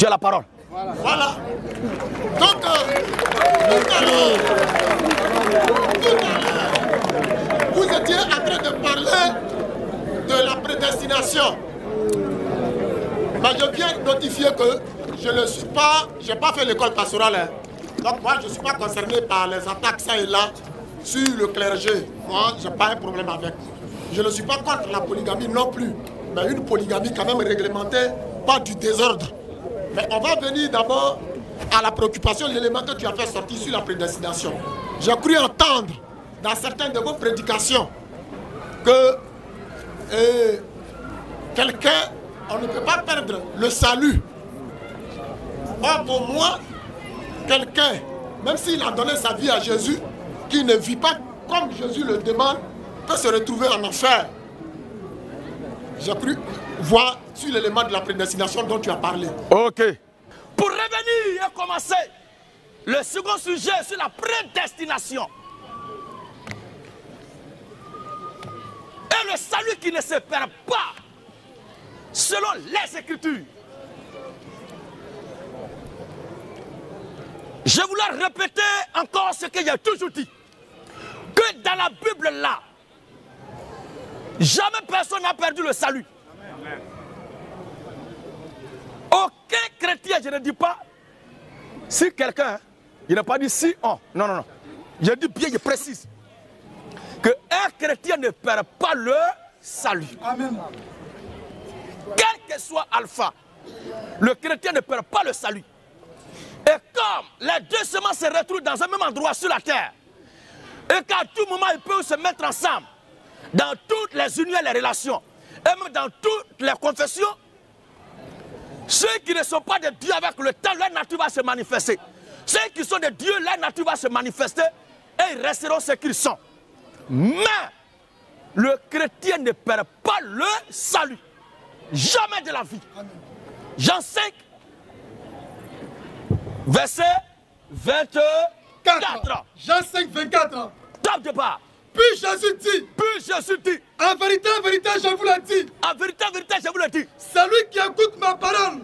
Tu as la parole. Voilà. Donc, tout à l'heure, vous étiez en train de parler de la prédestination. Mais je viens notifier que je ne suis pas, je n'ai pas fait l'école pastorale. Hein. Donc moi, je ne suis pas concerné par les attaques ça et là sur le clergé. Moi, je n'ai pas un problème avec. Je ne suis pas contre la polygamie non plus. Mais une polygamie quand même réglementée, pas du désordre. Mais on va venir d'abord à la préoccupation, l'élément que tu as fait sortir sur la prédestination. J'ai cru entendre dans certaines de vos prédications que quelqu'un, on ne peut pas perdre le salut. Or pour moi, quelqu'un, même s'il a donné sa vie à Jésus, qui ne vit pas comme Jésus le demande, peut se retrouver en enfer. J'ai cru voir sur l'élément de la prédestination dont tu as parlé. Ok. Pour revenir et commencer, le second sujet sur la prédestination. Et le salut qui ne se perd pas, selon les Écritures. Je voulais répéter encore ce que j'ai toujours dit. Que dans la Bible là, jamais personne n'a perdu le salut. Amen. Aucun chrétien, je ne dis pas, si quelqu'un, il n'a pas dit si, oh, non, non, non. Je dis bien, je précise, qu'un chrétien ne perd pas le salut. Amen. Quel que soit Alpha, le chrétien ne perd pas le salut. Et comme les deux semences se retrouvent dans un même endroit sur la terre, et qu'à tout moment ils peuvent se mettre ensemble, dans toutes les unions et les relations, et même dans toutes les confessions, ceux qui ne sont pas de Dieu avec le temps, leur nature va se manifester. Ceux qui sont de Dieu, leur nature va se manifester, et ils resteront ce qu'ils sont. Mais le chrétien ne perd pas le salut. Jamais de la vie. Jean 5, verset 24. Jean 5, 24. Top départ. Puis Jésus dit, en vérité, je vous le dis. En vérité, je vous le dis. Celui qui écoute ma parole.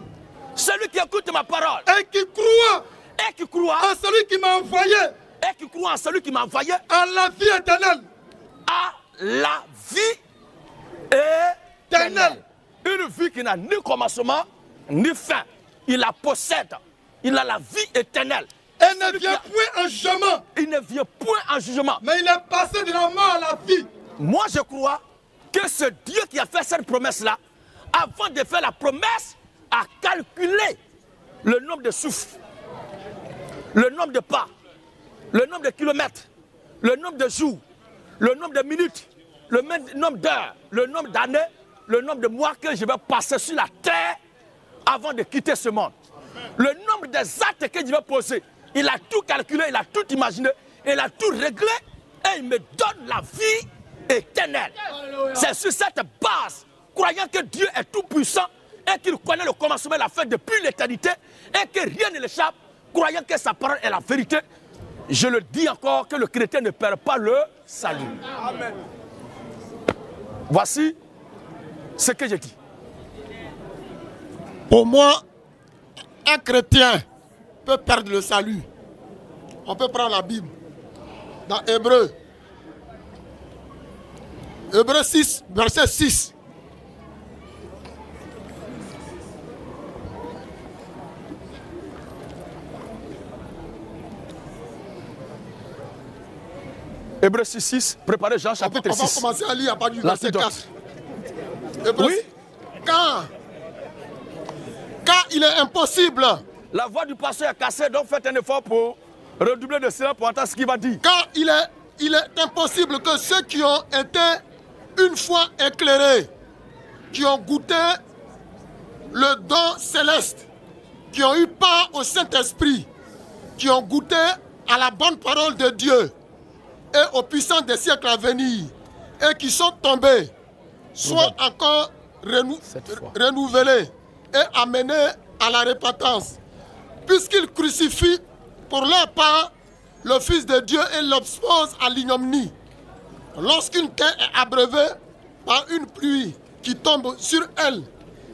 Celui qui écoute ma parole. Et qui croit. Et qui croit. En celui qui m'a envoyé. Et qui croit en celui qui m'a envoyé. À la vie éternelle. À la vie éternelle. Une vie qui n'a ni commencement, ni fin. Il la possède. Il a la vie éternelle. Et ne vient point en jugement. Il ne vient point en jugement. Mais il est passé de la mort à la vie. Moi, je crois que ce Dieu qui a fait cette promesse-là, avant de faire la promesse, a calculé le nombre de souffles, le nombre de pas, le nombre de kilomètres, le nombre de jours, le nombre de minutes, le nombre d'heures, le nombre d'années, le nombre de mois que je vais passer sur la terre avant de quitter ce monde. Le nombre des actes que je vais poser. Il a tout calculé, il a tout imaginé, il a tout réglé et il me donne la vie éternelle. C'est sur cette base, croyant que Dieu est tout puissant et qu'il connaît le commencement et la fin depuis l'éternité et que rien ne l'échappe, croyant que sa parole est la vérité, je le dis encore que le chrétien ne perd pas le salut. Amen. Voici ce que je dis. Pour moi, un chrétien peut perdre le salut. On peut prendre la Bible dans Hébreux 6, verset 6. Hébreux 6, préparez Jean chapitre 6. On va commencer à lire à partir du verset 4. Hébreux, oui. Car il est impossible. La voix du pasteur est cassée, donc faites un effort pour redoubler de silence pour entendre ce qu'il va dire. Car il est impossible que ceux qui ont été une fois éclairés, qui ont goûté le don céleste, qui ont eu part au Saint-Esprit, qui ont goûté à la bonne parole de Dieu et aux puissances des siècles à venir, et qui sont tombés, soient encore renouvelés et amenés à la repentance, puisqu'ils crucifient pour leur part le Fils de Dieu et l'exposent à l'ignominie. Lorsqu'une terre est abreuvée par une pluie qui tombe sur elle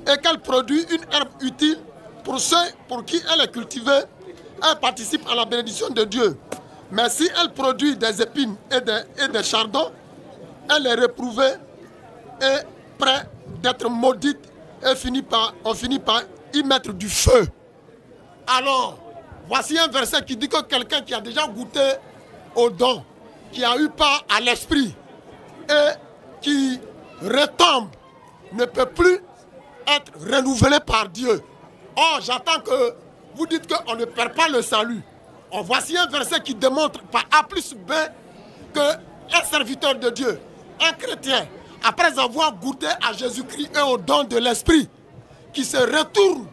et qu'elle produit une herbe utile pour ceux pour qui elle est cultivée, elle participe à la bénédiction de Dieu. Mais si elle produit des épines et des chardons, elle est réprouvée et prête d'être maudite et on finit par y mettre du feu. Alors, voici un verset qui dit que quelqu'un qui a déjà goûté au don, qui a eu part à l'esprit et qui retombe, ne peut plus être renouvelé par Dieu. Or, j'attends que vous dites qu'on ne perd pas le salut. Or, voici un verset qui démontre par A plus B qu'un serviteur de Dieu, un chrétien, après avoir goûté à Jésus-Christ et au don de l'esprit, qui se retourne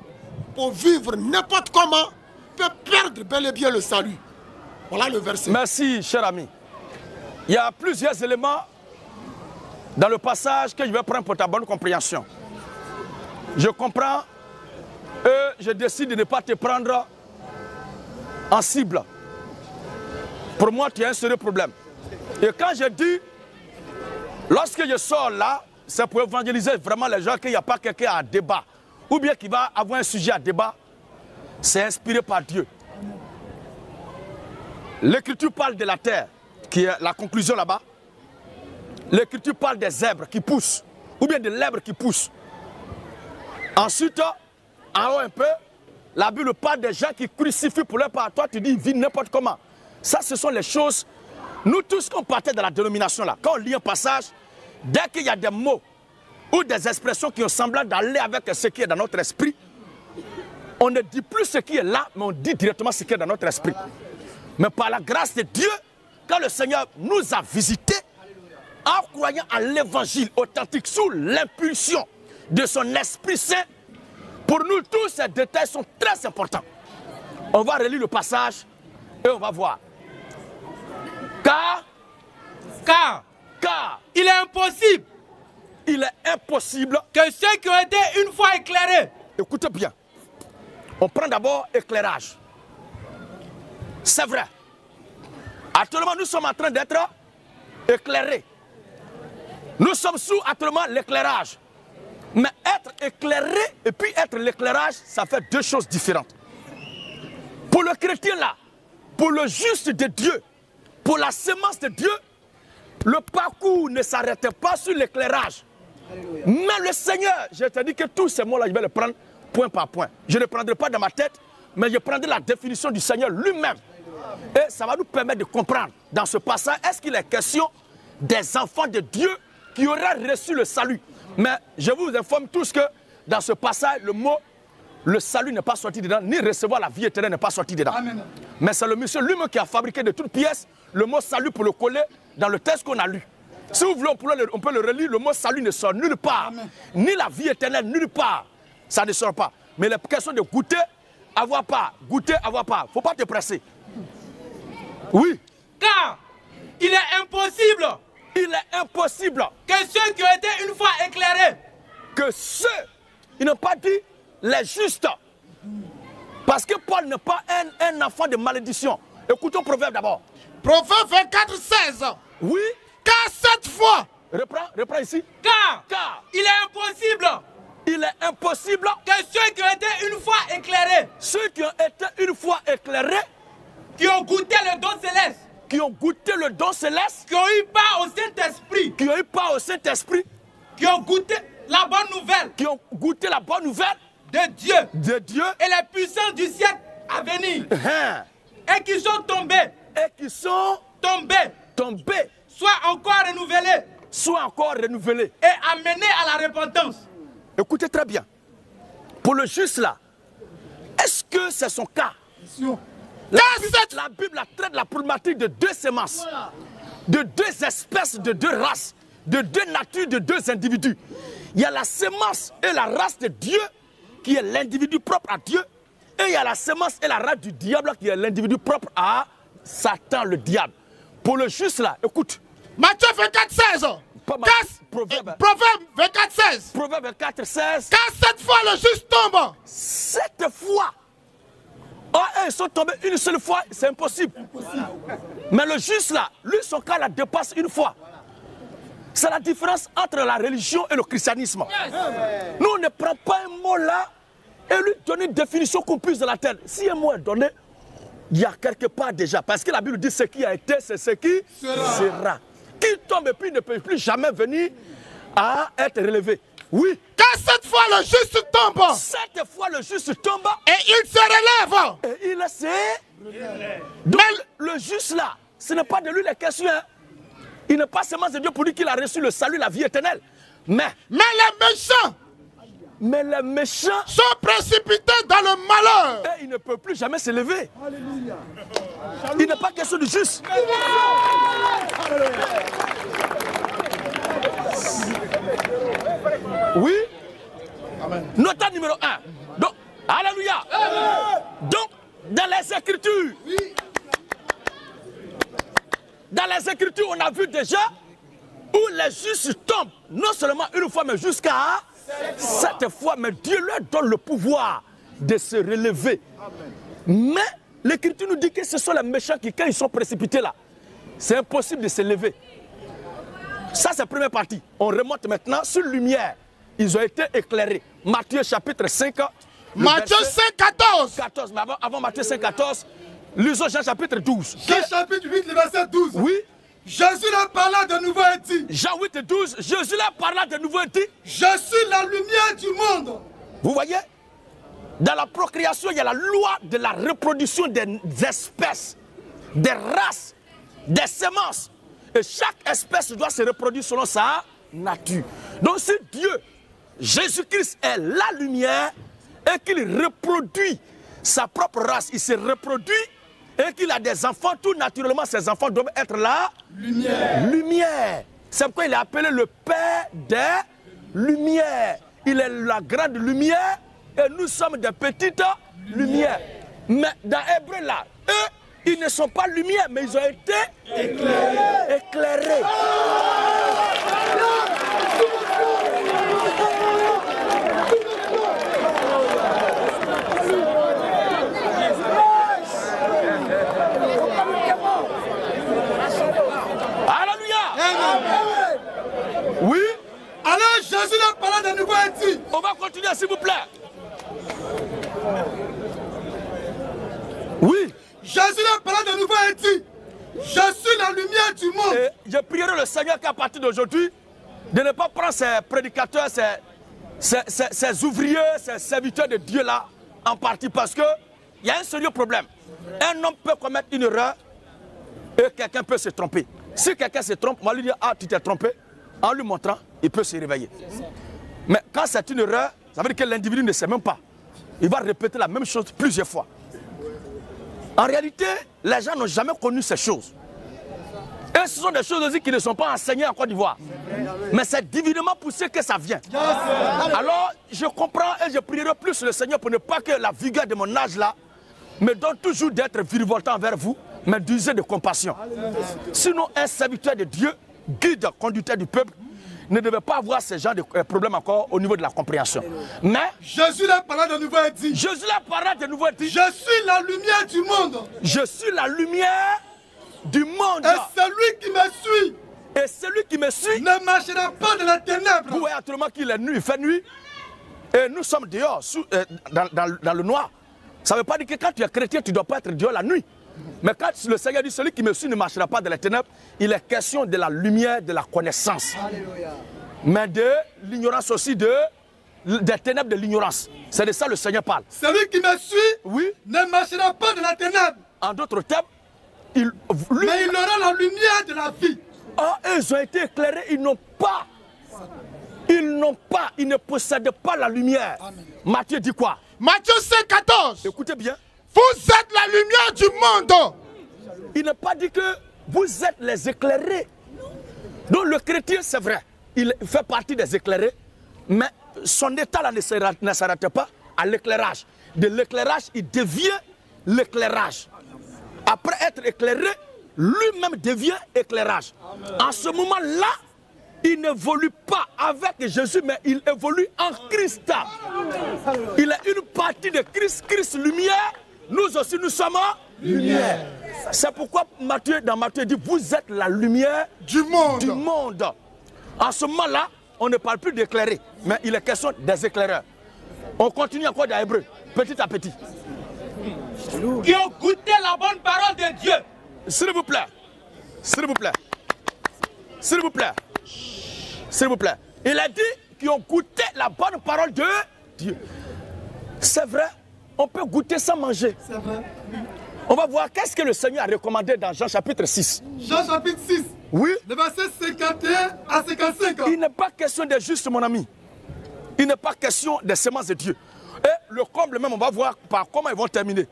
pour vivre n'importe comment, peut perdre bel et bien le salut. Voilà le verset. Merci, cher ami. Il y a plusieurs éléments dans le passage que je vais prendre pour ta bonne compréhension. Je comprends et je décide de ne pas te prendre en cible. Pour moi, tu as un sérieux problème. Et quand je dis, lorsque je sors là, c'est pour évangéliser vraiment les gens qu'il n'y a pas quelqu'un à débat, ou bien qu'il va avoir un sujet à débat, c'est inspiré par Dieu. L'Écriture parle de la terre, qui est la conclusion là-bas. L'Écriture parle des zèbres qui poussent, ou bien de l'herbe qui pousse. Ensuite, en haut un peu, la Bible parle des gens qui crucifient pour leur part. Toi, tu dis, ils vivent n'importe comment. Ça, ce sont les choses. Nous tous, quand on partait de la dénomination là, quand on lit un passage, dès qu'il y a des mots ou des expressions qui ont semblé d'aller avec ce qui est dans notre esprit, on ne dit plus ce qui est là, mais on dit directement ce qui est dans notre esprit. Mais par la grâce de Dieu, quand le Seigneur nous a visités, en croyant à l'évangile authentique, sous l'impulsion de son Esprit Saint, pour nous tous ces détails sont très importants. On va relire le passage et on va voir. Car il est impossible que ceux qui ont été une fois éclairés. Écoutez bien. On prend d'abord éclairage. C'est vrai. Actuellement, nous sommes en train d'être éclairés. Nous sommes sous actuellement l'éclairage. Mais être éclairé et puis être l'éclairage, ça fait deux choses différentes. Pour le chrétien là, pour le juste de Dieu, pour la semence de Dieu, le parcours ne s'arrêtait pas sur l'éclairage. Mais le Seigneur, je te dis que tous ces mots-là, je vais les prendre point par point. Je ne les prendrai pas dans ma tête, mais je prendrai la définition du Seigneur lui-même. Et ça va nous permettre de comprendre dans ce passage, est-ce qu'il est question des enfants de Dieu qui auraient reçu le salut? Mais je vous informe tous que dans ce passage, le mot, le salut n'est pas sorti dedans, ni recevoir la vie éternelle n'est pas sorti dedans. Amen. Mais c'est le monsieur lui-même qui a fabriqué de toutes pièces le mot salut pour le coller dans le texte qu'on a lu. Si vous voulez, on peut le relire, le mot salut ne sort nulle part. Amen. Ni la vie éternelle, nulle part. Ça ne sort pas. Mais la question de goûter, avoir part. Goûter, avoir part. Il ne faut pas te presser. Oui. Car il est impossible. Il est impossible que ceux qui ont été une fois éclairés, que ceux, ils n'ont pas dit les justes. Parce que Paul n'est pas un enfant de malédiction. Écoutons Proverbe d'abord. Proverbe 24, 16. Oui. Car cette fois. Reprends ici. Car il est impossible. Il est impossible que ceux qui ont été une fois éclairés. Ceux qui ont été une fois éclairés. Qui ont goûté le don céleste. Qui ont goûté le don céleste. Qui ont eu part au Saint-Esprit. Qui ont eu part au Saint-Esprit. Qui ont goûté la bonne nouvelle. Qui ont goûté la bonne nouvelle. De Dieu. De Dieu. Et les puissances du siècle à venir. Et qui sont tombés. Et qui sont tombés. Soit encore renouvelés. Soit encore renouvelés. Et amenés à la repentance. Écoutez très bien. Pour le juste là, est-ce que c'est son cas? La Bible traite la problématique de deux semences, de deux espèces, de deux races, de deux natures, de deux individus. Il y a la semence et la race de Dieu, qui est l'individu propre à Dieu, et il y a la semence et la race du diable, qui est l'individu propre à Satan, le diable. Pour le juste là, écoute. Matthieu 24, 16. Proverbe 24, 16. Proverbe 24, 16. Car cette fois le juste tombe. Cette fois. Ils sont tombés une seule fois, c'est impossible. Mais le juste là, lui, son cas la dépasse une fois. C'est la différence entre la religion et le christianisme. Nous, on ne prend pas un mot là et lui donner une définition qu'on puisse de la terre. Si un mot est donné, il y a quelque part déjà. Parce que la Bible dit ce qui a été, c'est ce qui sera. Qui tombe et puis ne peut plus jamais venir à être relevé. Oui. Car cette fois le juste tombe. Cette fois le juste tombe. Et il se relève. Et il se relève. Donc le juste là, ce n'est pas de lui la question. Hein. Il n'est pas seulement de Dieu pour dire qu'il a reçu le salut, la vie éternelle. Mais les méchants sont précipités dans le malheur. Et ils ne peuvent plus jamais se lever. Il n'est pas question du juste. Oui. Nota numéro 1. Donc, alléluia. Donc, dans les Écritures, on a vu déjà où les justes tombent, non seulement une fois, mais jusqu'à 7 fois. Mais Dieu leur donne le pouvoir de se relever. Mais l'Écriture nous dit que ce sont les méchants qui, quand ils sont précipités là, c'est impossible de se lever. Ça, c'est la première partie. On remonte maintenant sur lumière. Ils ont été éclairés. Matthieu chapitre 5. Matthieu 5, 14. Mais avant Matthieu 5, 14, lisons Jean chapitre 12. Jean chapitre 8, le verset 12. Oui. Jésus leur parla de nouveau et dit. Jean 8 et 12, Jésus leur parla de nouveau et dit. Je suis la lumière du monde. Vous voyez, dans la procréation, il y a la loi de la reproduction des espèces, des races, des semences. Et chaque espèce doit se reproduire selon sa nature. Donc si Dieu, Jésus-Christ est la lumière et qu'il reproduit sa propre race, il se reproduit et qu'il a des enfants, tout naturellement ces enfants doivent être la lumière. C'est pourquoi il est appelé le Père des Lumières. Il est la grande lumière et nous sommes des petites lumières. Mais dans Hébreu là, eux, ils ne sont pas lumière, mais ils ont été éclairés. Oui. Alors Jésus leur parla de nouveau et dit. On va continuer s'il vous plaît. Oui. Jésus leur parla de nouveau et dit. Je suis la lumière du monde. Et je prierai le Seigneur qu'à partir d'aujourd'hui, de ne pas prendre ces prédicateurs, ces ouvriers, ces serviteurs de Dieu là, en partie, parce qu'il y a un sérieux problème. Un homme peut commettre une erreur et quelqu'un peut se tromper. Si quelqu'un se trompe, on va lui dire, ah, tu t'es trompé. En lui montrant, il peut se réveiller. Mais quand c'est une erreur, ça veut dire que l'individu ne sait même pas. Il va répéter la même chose plusieurs fois. En réalité, les gens n'ont jamais connu ces choses. Et ce sont des choses aussi qui ne sont pas enseignées en Côte d'Ivoire. Mais c'est divinement poussé que ça vient. Alors, je comprends et je prierai plus le Seigneur pour ne pas que la vigueur de mon âge là me donne toujours d'être virevoltant envers vous, mais d'user de compassion. Sinon, un serviteur de Dieu, guide, conducteur du peuple, ne devait pas avoir ce genre de problème encore au niveau de la compréhension. Mais Jésus leur parla de nouveau et dit. Jésus leur parla de nouveau et dit. Je suis la lumière du monde. Je suis la lumière du monde. Et celui qui me suit. Et celui qui me suit ne marchera pas dans la ténèbre. Vous voyez actuellement qu'il est nuit, il fait nuit. Et nous sommes dehors, dans le noir. Ça ne veut pas dire que quand tu es chrétien, tu ne dois pas être dehors la nuit. Mais quand le Seigneur dit celui qui me suit ne marchera pas dans les ténèbres, il est question de la lumière, de la connaissance. Alléluia. Mais de l'ignorance aussi, des ténèbres de l'ignorance. C'est de ça le Seigneur parle. Celui qui me suit oui, ne marchera pas dans la ténèbre. En d'autres termes, mais il aura la lumière de la vie. Ah, ils ont été éclairés, ils ne possèdent pas la lumière. Amen. Matthieu dit quoi? Matthieu 5, 14. Écoutez bien. Vous êtes la lumière du monde. Il n'a pas dit que vous êtes les éclairés. Donc le chrétien, c'est vrai, il fait partie des éclairés, mais son état là ne s'arrête pas à l'éclairage. De l'éclairage, il devient l'éclairage. Après être éclairé, lui-même devient éclairage. Amen. En ce moment-là, il n'évolue pas avec Jésus, mais il évolue en Christ. Il est une partie de Christ, Christ lumière. Nous aussi, nous sommes lumière. C'est pourquoi dans Matthieu dit, vous êtes la lumière du monde. En ce moment-là, on ne parle plus d'éclairer, mais il est question des éclaireurs. On continue encore dans l'hébreu, petit à petit. Qui ont goûté la bonne parole de Dieu. S'il vous plaît. S'il vous plaît. S'il vous plaît. S'il vous plaît. Il a dit qu'ils ont goûté la bonne parole de Dieu. C'est vrai, on peut goûter sans manger. C'est vrai. On va voir qu'est-ce que le Seigneur a recommandé dans Jean chapitre 6. Jean chapitre 6. Oui. Le verset 51 à 55. Il n'est pas question des justes, mon ami. Il n'est pas question des semences de Dieu. Et le comble même, on va voir par comment ils vont terminer.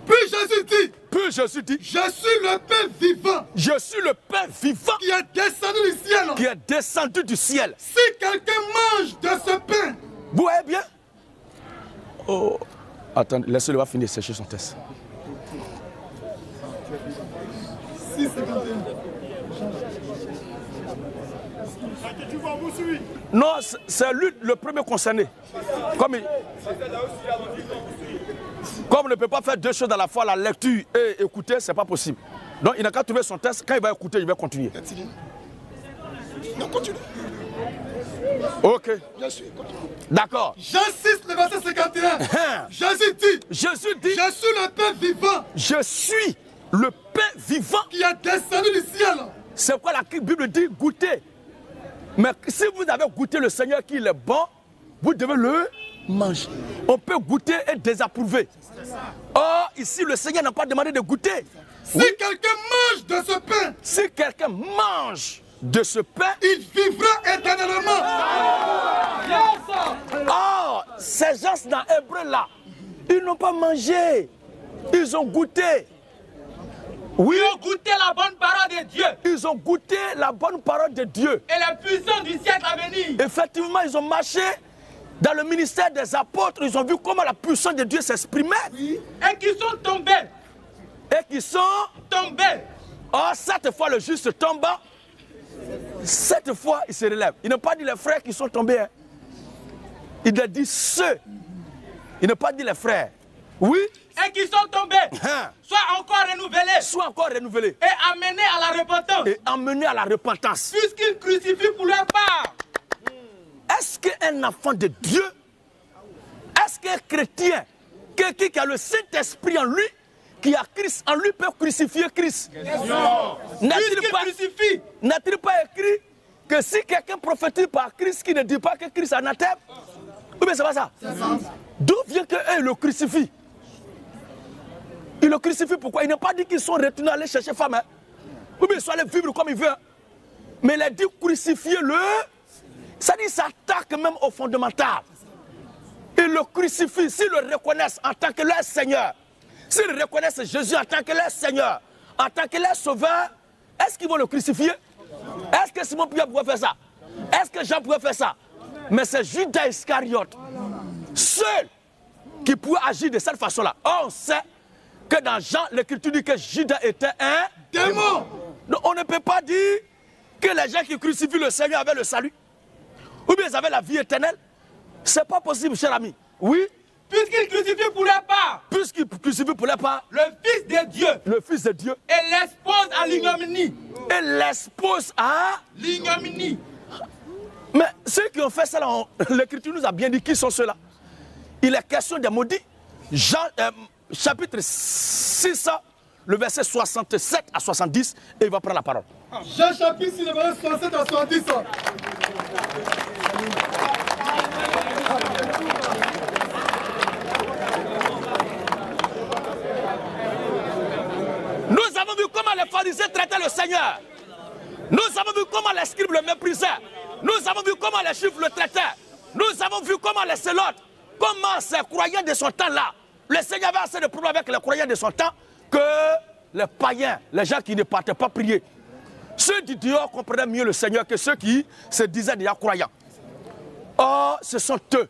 Puis Jésus dit. Puis Jésus dit. Je suis le pain vivant. Je suis le pain vivant. Qui est descendu du ciel. Qui est descendu du ciel. Si quelqu'un mange de ce pain. Vous voyez bien? Oh. Attendez, laissez-le va finir sécher son test. 6,51. Non, c'est lui le premier concerné. Comme on ne peut pas faire deux choses à la fois, la lecture et écouter, c'est pas possible. Donc il n'a qu'à trouver son test. Quand il va écouter, il va continuer. Non, continue. Ok. Bien sûr, continue. D'accord. Jean 6, le verset 51. Jésus dit. Jésus dit. Je suis le pain vivant. Je suis le pain vivant. Qui est descendu du ciel. C'est quoi la Bible dit? Goûter. Mais si vous avez goûté le Seigneur qui est bon, vous devez le manger. On peut goûter et désapprouver. Or, ici, le Seigneur n'a pas demandé de goûter. Si quelqu'un mange de ce pain, si quelqu'un mange de ce pain, il vivra éternellement. Or, ces gens dans Hébreu là, ils n'ont pas mangé. Ils ont goûté. Oui. Ils ont goûté la bonne parole de Dieu. Ils ont goûté la bonne parole de Dieu. Et la puissance du siècle à venir. Effectivement, ils ont marché dans le ministère des apôtres. Ils ont vu comment la puissance de Dieu s'exprimait. Oui. Et qui sont tombés. Et qui sont tombés. Or, cette fois, le juste tombe. Cette fois, il se relève. Il n'a pas dit les frères qui sont tombés. Hein. Il a dit ceux. Il n'a pas dit les frères. Oui. Et qui sont tombés, soient encore renouvelés. Soient encore renouvelés. Et amenés à la repentance. Et amenés à la repentance. Puisqu'ils crucifient pour leur part. Est-ce qu'un enfant de Dieu, est-ce qu'un chrétien, quelqu'un qui a le Saint-Esprit en lui, qui a Christ en lui, peut crucifier Christ? N'a-t-il pas écrit que si quelqu'un prophétise par Christ qui ne dit pas que Christ est anathème? Ou bien c'est pas ça? D'où vient qu'eux le crucifient? Il le crucifie pourquoi? Il n'a pas dit qu'ils sont retournés aller chercher femme. Hein? Ou bien ils sont allés vivre comme ils veulent. Mais il a dit crucifier-le. Ça dit s'attaque même au fondamental. Ils le crucifient. S'ils le reconnaissent en tant que leur Seigneur, s'ils reconnaissent Jésus en tant que leur Seigneur, en tant que leur Sauveur, est-ce qu'ils vont le crucifier? Est-ce que Simon Pierre pouvait faire ça? Est-ce que Jean pouvait faire ça? Mais c'est Judas Iscariote, seul, qui pouvait agir de cette façon-là. Or, on sait que dans Jean, l'Écriture dit que Judas était un démon. Donc, on ne peut pas dire que les gens qui crucifient le Seigneur avaient le salut. Ou bien ils avaient la vie éternelle. C'est pas possible, cher ami. Oui. Puisqu'ils crucifient pour leur part. Puisqu'ils crucifient pour leur part. Le Fils de Dieu. Le Fils de Dieu. Et l'expose à l'ignominie. Et l'expose à l'ignominie. Mais ceux qui ont fait ça, l'Écriture nous a bien dit qui sont ceux-là. Il est question des maudits. Jean, chapitre 6, le verset 67 à 70, et il va prendre la parole. Jean chapitre 6, le verset 67 à 70. Nous avons vu comment les pharisiens traitaient le Seigneur. Nous avons vu comment les scribes le méprisaient. Nous avons vu comment les juifs le traitaient. Nous avons vu comment les célotes, comment ces croyants de son temps-là, le Seigneur avait assez de problèmes avec les croyants de son temps que les païens, les gens qui ne partaient pas prier. Ceux du dehors comprenaient mieux le Seigneur que ceux qui se disaient déjà croyants. Or, ce sont eux,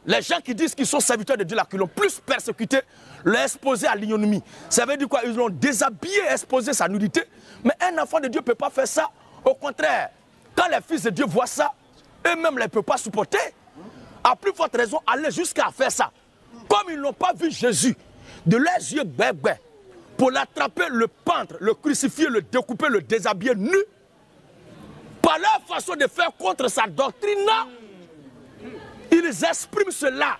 les gens qui disent qu'ils sont serviteurs de Dieu là, qui l'ont plus persécuté, l'ont exposé à l'ignominie. Ça veut dire quoi? Ils l'ont déshabillé, exposé sa nudité. Mais un enfant de Dieu ne peut pas faire ça. Au contraire, quand les fils de Dieu voient ça, eux-mêmes ne peuvent pas supporter. À plus forte raison, aller jusqu'à faire ça. Comme ils n'ont pas vu Jésus, de leurs yeux bébés, pour l'attraper, le pendre, le crucifier, le découper, le déshabiller nu, par leur façon de faire contre sa doctrine, Ils expriment cela.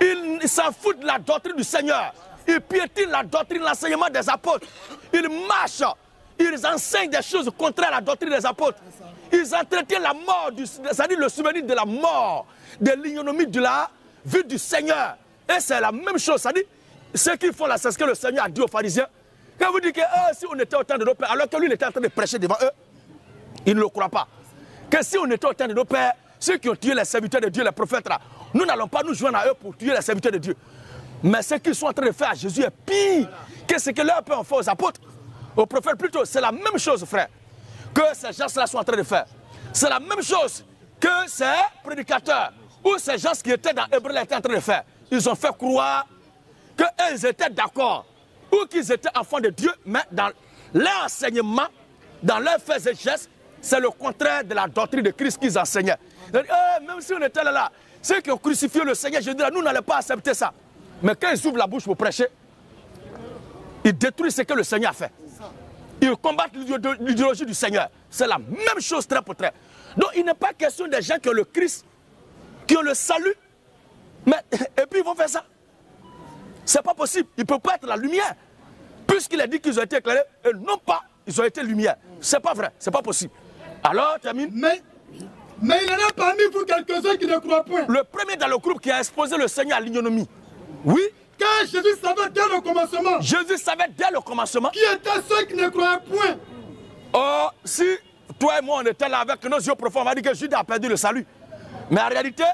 Ils s'en foutent de la doctrine du Seigneur. Ils piétinent la doctrine, l'enseignement des apôtres. Ils marchent. Ils enseignent des choses contraires à la doctrine des apôtres. Ils entretiennent la mort, c'est-à-dire le souvenir de la mort, de l'ignominie de la vie du Seigneur. Et c'est la même chose, c'est-à-dire, ceux qui font là, c'est ce que le Seigneur a dit aux pharisiens. Quand vous dites que si on était au temps de nos pères, alors que lui il était en train de prêcher devant eux, ils ne le croient pas. Que si on était au temps de nos pères, ceux qui ont tué les serviteurs de Dieu, les prophètes là, nous n'allons pas nous joindre à eux pour tuer les serviteurs de Dieu. Mais ce qu'ils sont en train de faire à Jésus est pire que ce que leurs pères ont fait aux apôtres, aux prophètes plutôt. C'est la même chose, frère, que ces gens-là sont en train de faire. C'est la même chose que ces prédicateurs ou ces gens qui étaient dans Hébreu étaient en train de faire. Ils ont fait croire qu'ils étaient d'accord ou qu'ils étaient enfants de Dieu, mais dans leur enseignement, dans leurs faits et gestes, c'est le contraire de la doctrine de Christ qu'ils enseignaient. Même si on était là, ceux qui ont crucifié le Seigneur, je dirais, nous n'allons pas accepter ça. Mais quand ils ouvrent la bouche pour prêcher, ils détruisent ce que le Seigneur a fait. Ils combattent l'idéologie du Seigneur. C'est la même chose trait pour trait. Donc il n'est pas question des gens qui ont le Christ, qui ont le salut, mais, et puis ils vont faire ça. C'est pas possible. Ils ne peuvent pas être la lumière. Puisqu'il a dit qu'ils ont été éclairés, et non pas, ils ont été lumière. C'est pas vrai, c'est pas possible. Alors, termine. Mais il y en a parmi vous quelques-uns qui ne croient point. Le premier dans le groupe qui a exposé le Seigneur à l'ignominie. Oui. Car Jésus savait dès le commencement. Jésus savait dès le commencement. Qui étaient ceux qui ne croyaient point. Oh, si toi et moi on était là avec nos yeux profonds, on va dire que Judas a perdu le salut. Mais en réalité,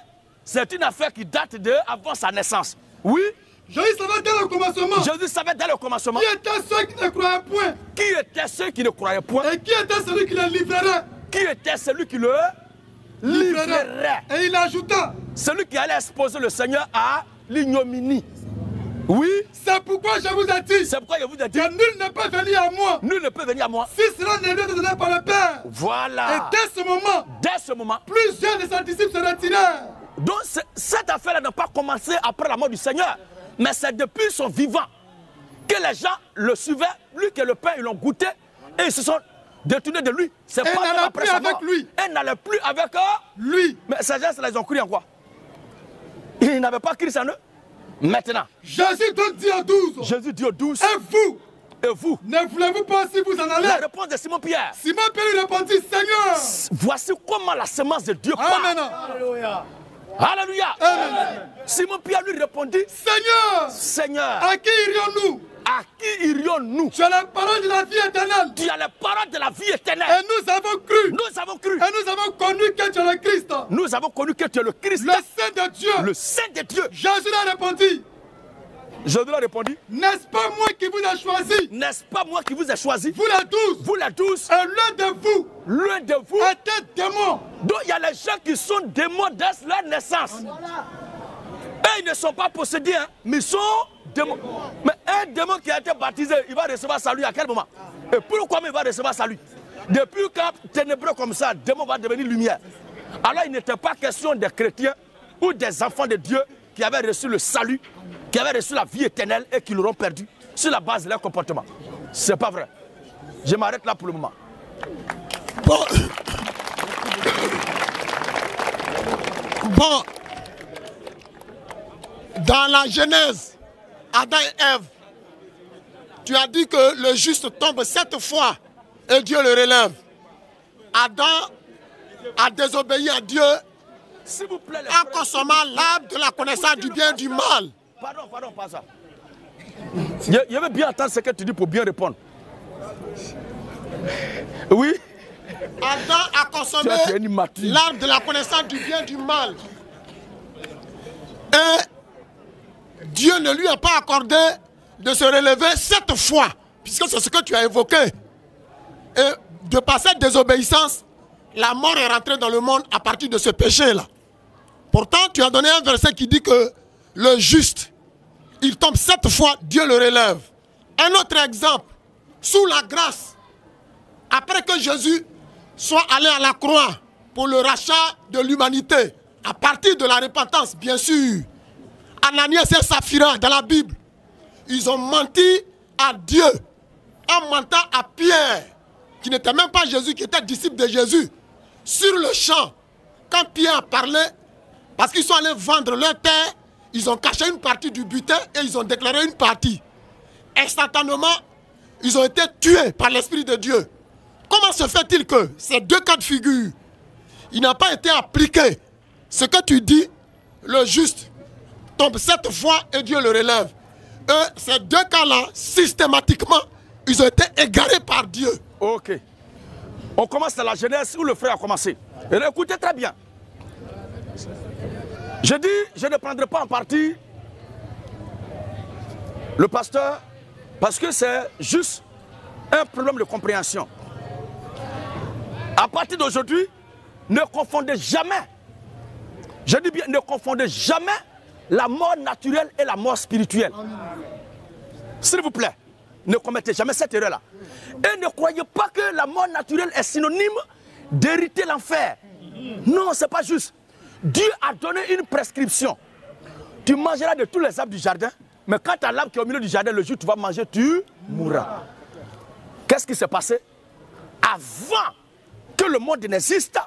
c'est une affaire qui date de avant sa naissance. Oui. Jésus savait dès le commencement. Jésus savait dès le commencement. Qui étaient ceux qui ne croyaient point. Qui étaient ceux qui ne croyaient point. Et qui était celui qui les livrerait. Qui était celui qui le livrerait. Et il ajouta. Celui qui allait exposer le Seigneur à l'ignominie. Oui. C'est pourquoi je vous ai dit. C'est pourquoi je vous ai dit. Que nul ne peut venir à moi. Nul ne peut venir à moi. Si cela n'est pas donné par le Père. Voilà. Et dès ce moment, plusieurs de ses disciples se retirèrent. Donc cette affaire-là n'a pas commencé après la mort du Seigneur. Mais c'est depuis son vivant que les gens le suivaient, lui que le pain, ils l'ont goûté et ils se sont détournés de lui. C'est pas après sa mort. Lui. Et n'allait plus avec lui. Mais ces gens-là, ils ont cru en quoi? Ils n'avaient pas Christ en eux. Maintenant, Jésus donc dit aux 12. Jésus dit aux 12. Et vous? Et vous? Ne voulez-vous pas aussi vous en aller? La réponse de Simon Pierre. Simon Pierre lui répondit, Seigneur. Voici comment la semence de Dieu part. Amen. Alléluia. Alléluia. Amen. Simon Pierre lui répondit, Seigneur. Seigneur. À qui irions-nous? À qui irions-nous? Tu as la parole de la vie éternelle. Tu as la parole de la vie éternelle. Et nous avons cru. Nous avons cru. Et nous avons connu que tu es le Christ. Nous avons connu que tu es le Christ. Le Saint de Dieu. Le Saint de Dieu. Jésus leur répondit. Jésus leur répondit. N'est-ce pas moi qui vous ai choisi? N'est-ce pas moi qui vous ai choisi? Vous les 12. Vous les 12. Et l'un de vous était démon. Donc il y a les gens qui sont démons dès leur naissance. Et ils ne sont pas possédés, hein, mais ils sont démons. Mais un démon qui a été baptisé, il va recevoir salut à quel moment? Et pourquoi il va recevoir salut? Depuis quand ténébreux comme ça, le démon va devenir lumière. Alors il n'était pas question des chrétiens ou des enfants de Dieu qui avaient reçu le salut, qui avaient reçu la vie éternelle et qui l'auront perdu sur la base de leur comportement. C'est pas vrai. Je m'arrête là pour le moment. Bon. Dans la Genèse, Adam et Ève, tu as dit que le juste tombe 7 fois et Dieu le relève. Adam a désobéi à Dieu en consommant l'arbre de la connaissance du bien et du mal. Pardon, pas ça. Je veux bien entendre ce que tu dis pour bien répondre. Oui. Adam a consommé l'arbre de la connaissance du bien et du mal. Et Dieu ne lui a pas accordé de se relever 7 fois, puisque c'est ce que tu as évoqué. Et de par cette désobéissance, la mort est rentrée dans le monde à partir de ce péché-là. Pourtant, tu as donné un verset qui dit que le juste, il tombe 7 fois, Dieu le relève. Un autre exemple, sous la grâce, après que Jésus soit allé à la croix pour le rachat de l'humanité, à partir de la repentance, bien sûr, Ananias et Saphira, dans la Bible, ils ont menti à Dieu en mentant à Pierre, qui n'était même pas Jésus, qui était disciple de Jésus. Sur le champ, quand Pierre parlait, Parce qu'ils sont allés vendre leur terre, ils ont caché une partie du butin et ils ont déclaré une partie. Instantanément, ils ont été tués par l'Esprit de Dieu. Comment se fait-il que ces deux cas de figure, il n'a pas été appliqué? Ce que tu dis, le juste tombe 7 fois et Dieu le relève. Ces deux cas-là, systématiquement, ils ont été égarés par Dieu. Ok. On commence à la Genèse où le frère a commencé. Et écoutez très bien. Je dis, je ne prendrai pas en partie le pasteur parce que c'est juste un problème de compréhension. À partir d'aujourd'hui, ne confondez jamais, je dis bien, ne confondez jamais la mort naturelle et la mort spirituelle. S'il vous plaît, ne commettez jamais cette erreur-là. Et ne croyez pas que la mort naturelle est synonyme d'hériter l'enfer. Non, ce n'est pas juste. Dieu a donné une prescription. Tu mangeras de tous les arbres du jardin, mais quand tu as l'arbre qui est au milieu du jardin, le jour où tu vas manger, tu mourras. Qu'est-ce qui s'est passé? Avant que le monde n'existe,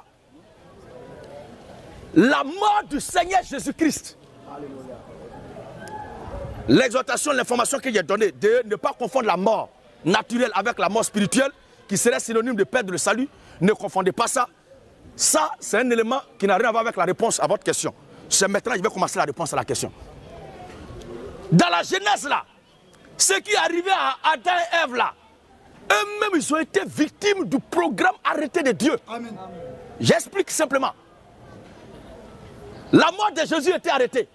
la mort du Seigneur Jésus-Christ, l'exhortation, l'information que j'ai donnée de ne pas confondre la mort naturelle avec la mort spirituelle, qui serait synonyme de perdre le salut, ne confondez pas ça. Ça, c'est un élément qui n'a rien à voir avec la réponse à votre question. C'est maintenant que je vais commencer la réponse à la question. Dans la Genèse là, ce qui est arrivé à Adam et Ève là, eux-mêmes ils ont été victimes du programme arrêté de Dieu. J'explique simplement. La mort de Jésus était arrêtée.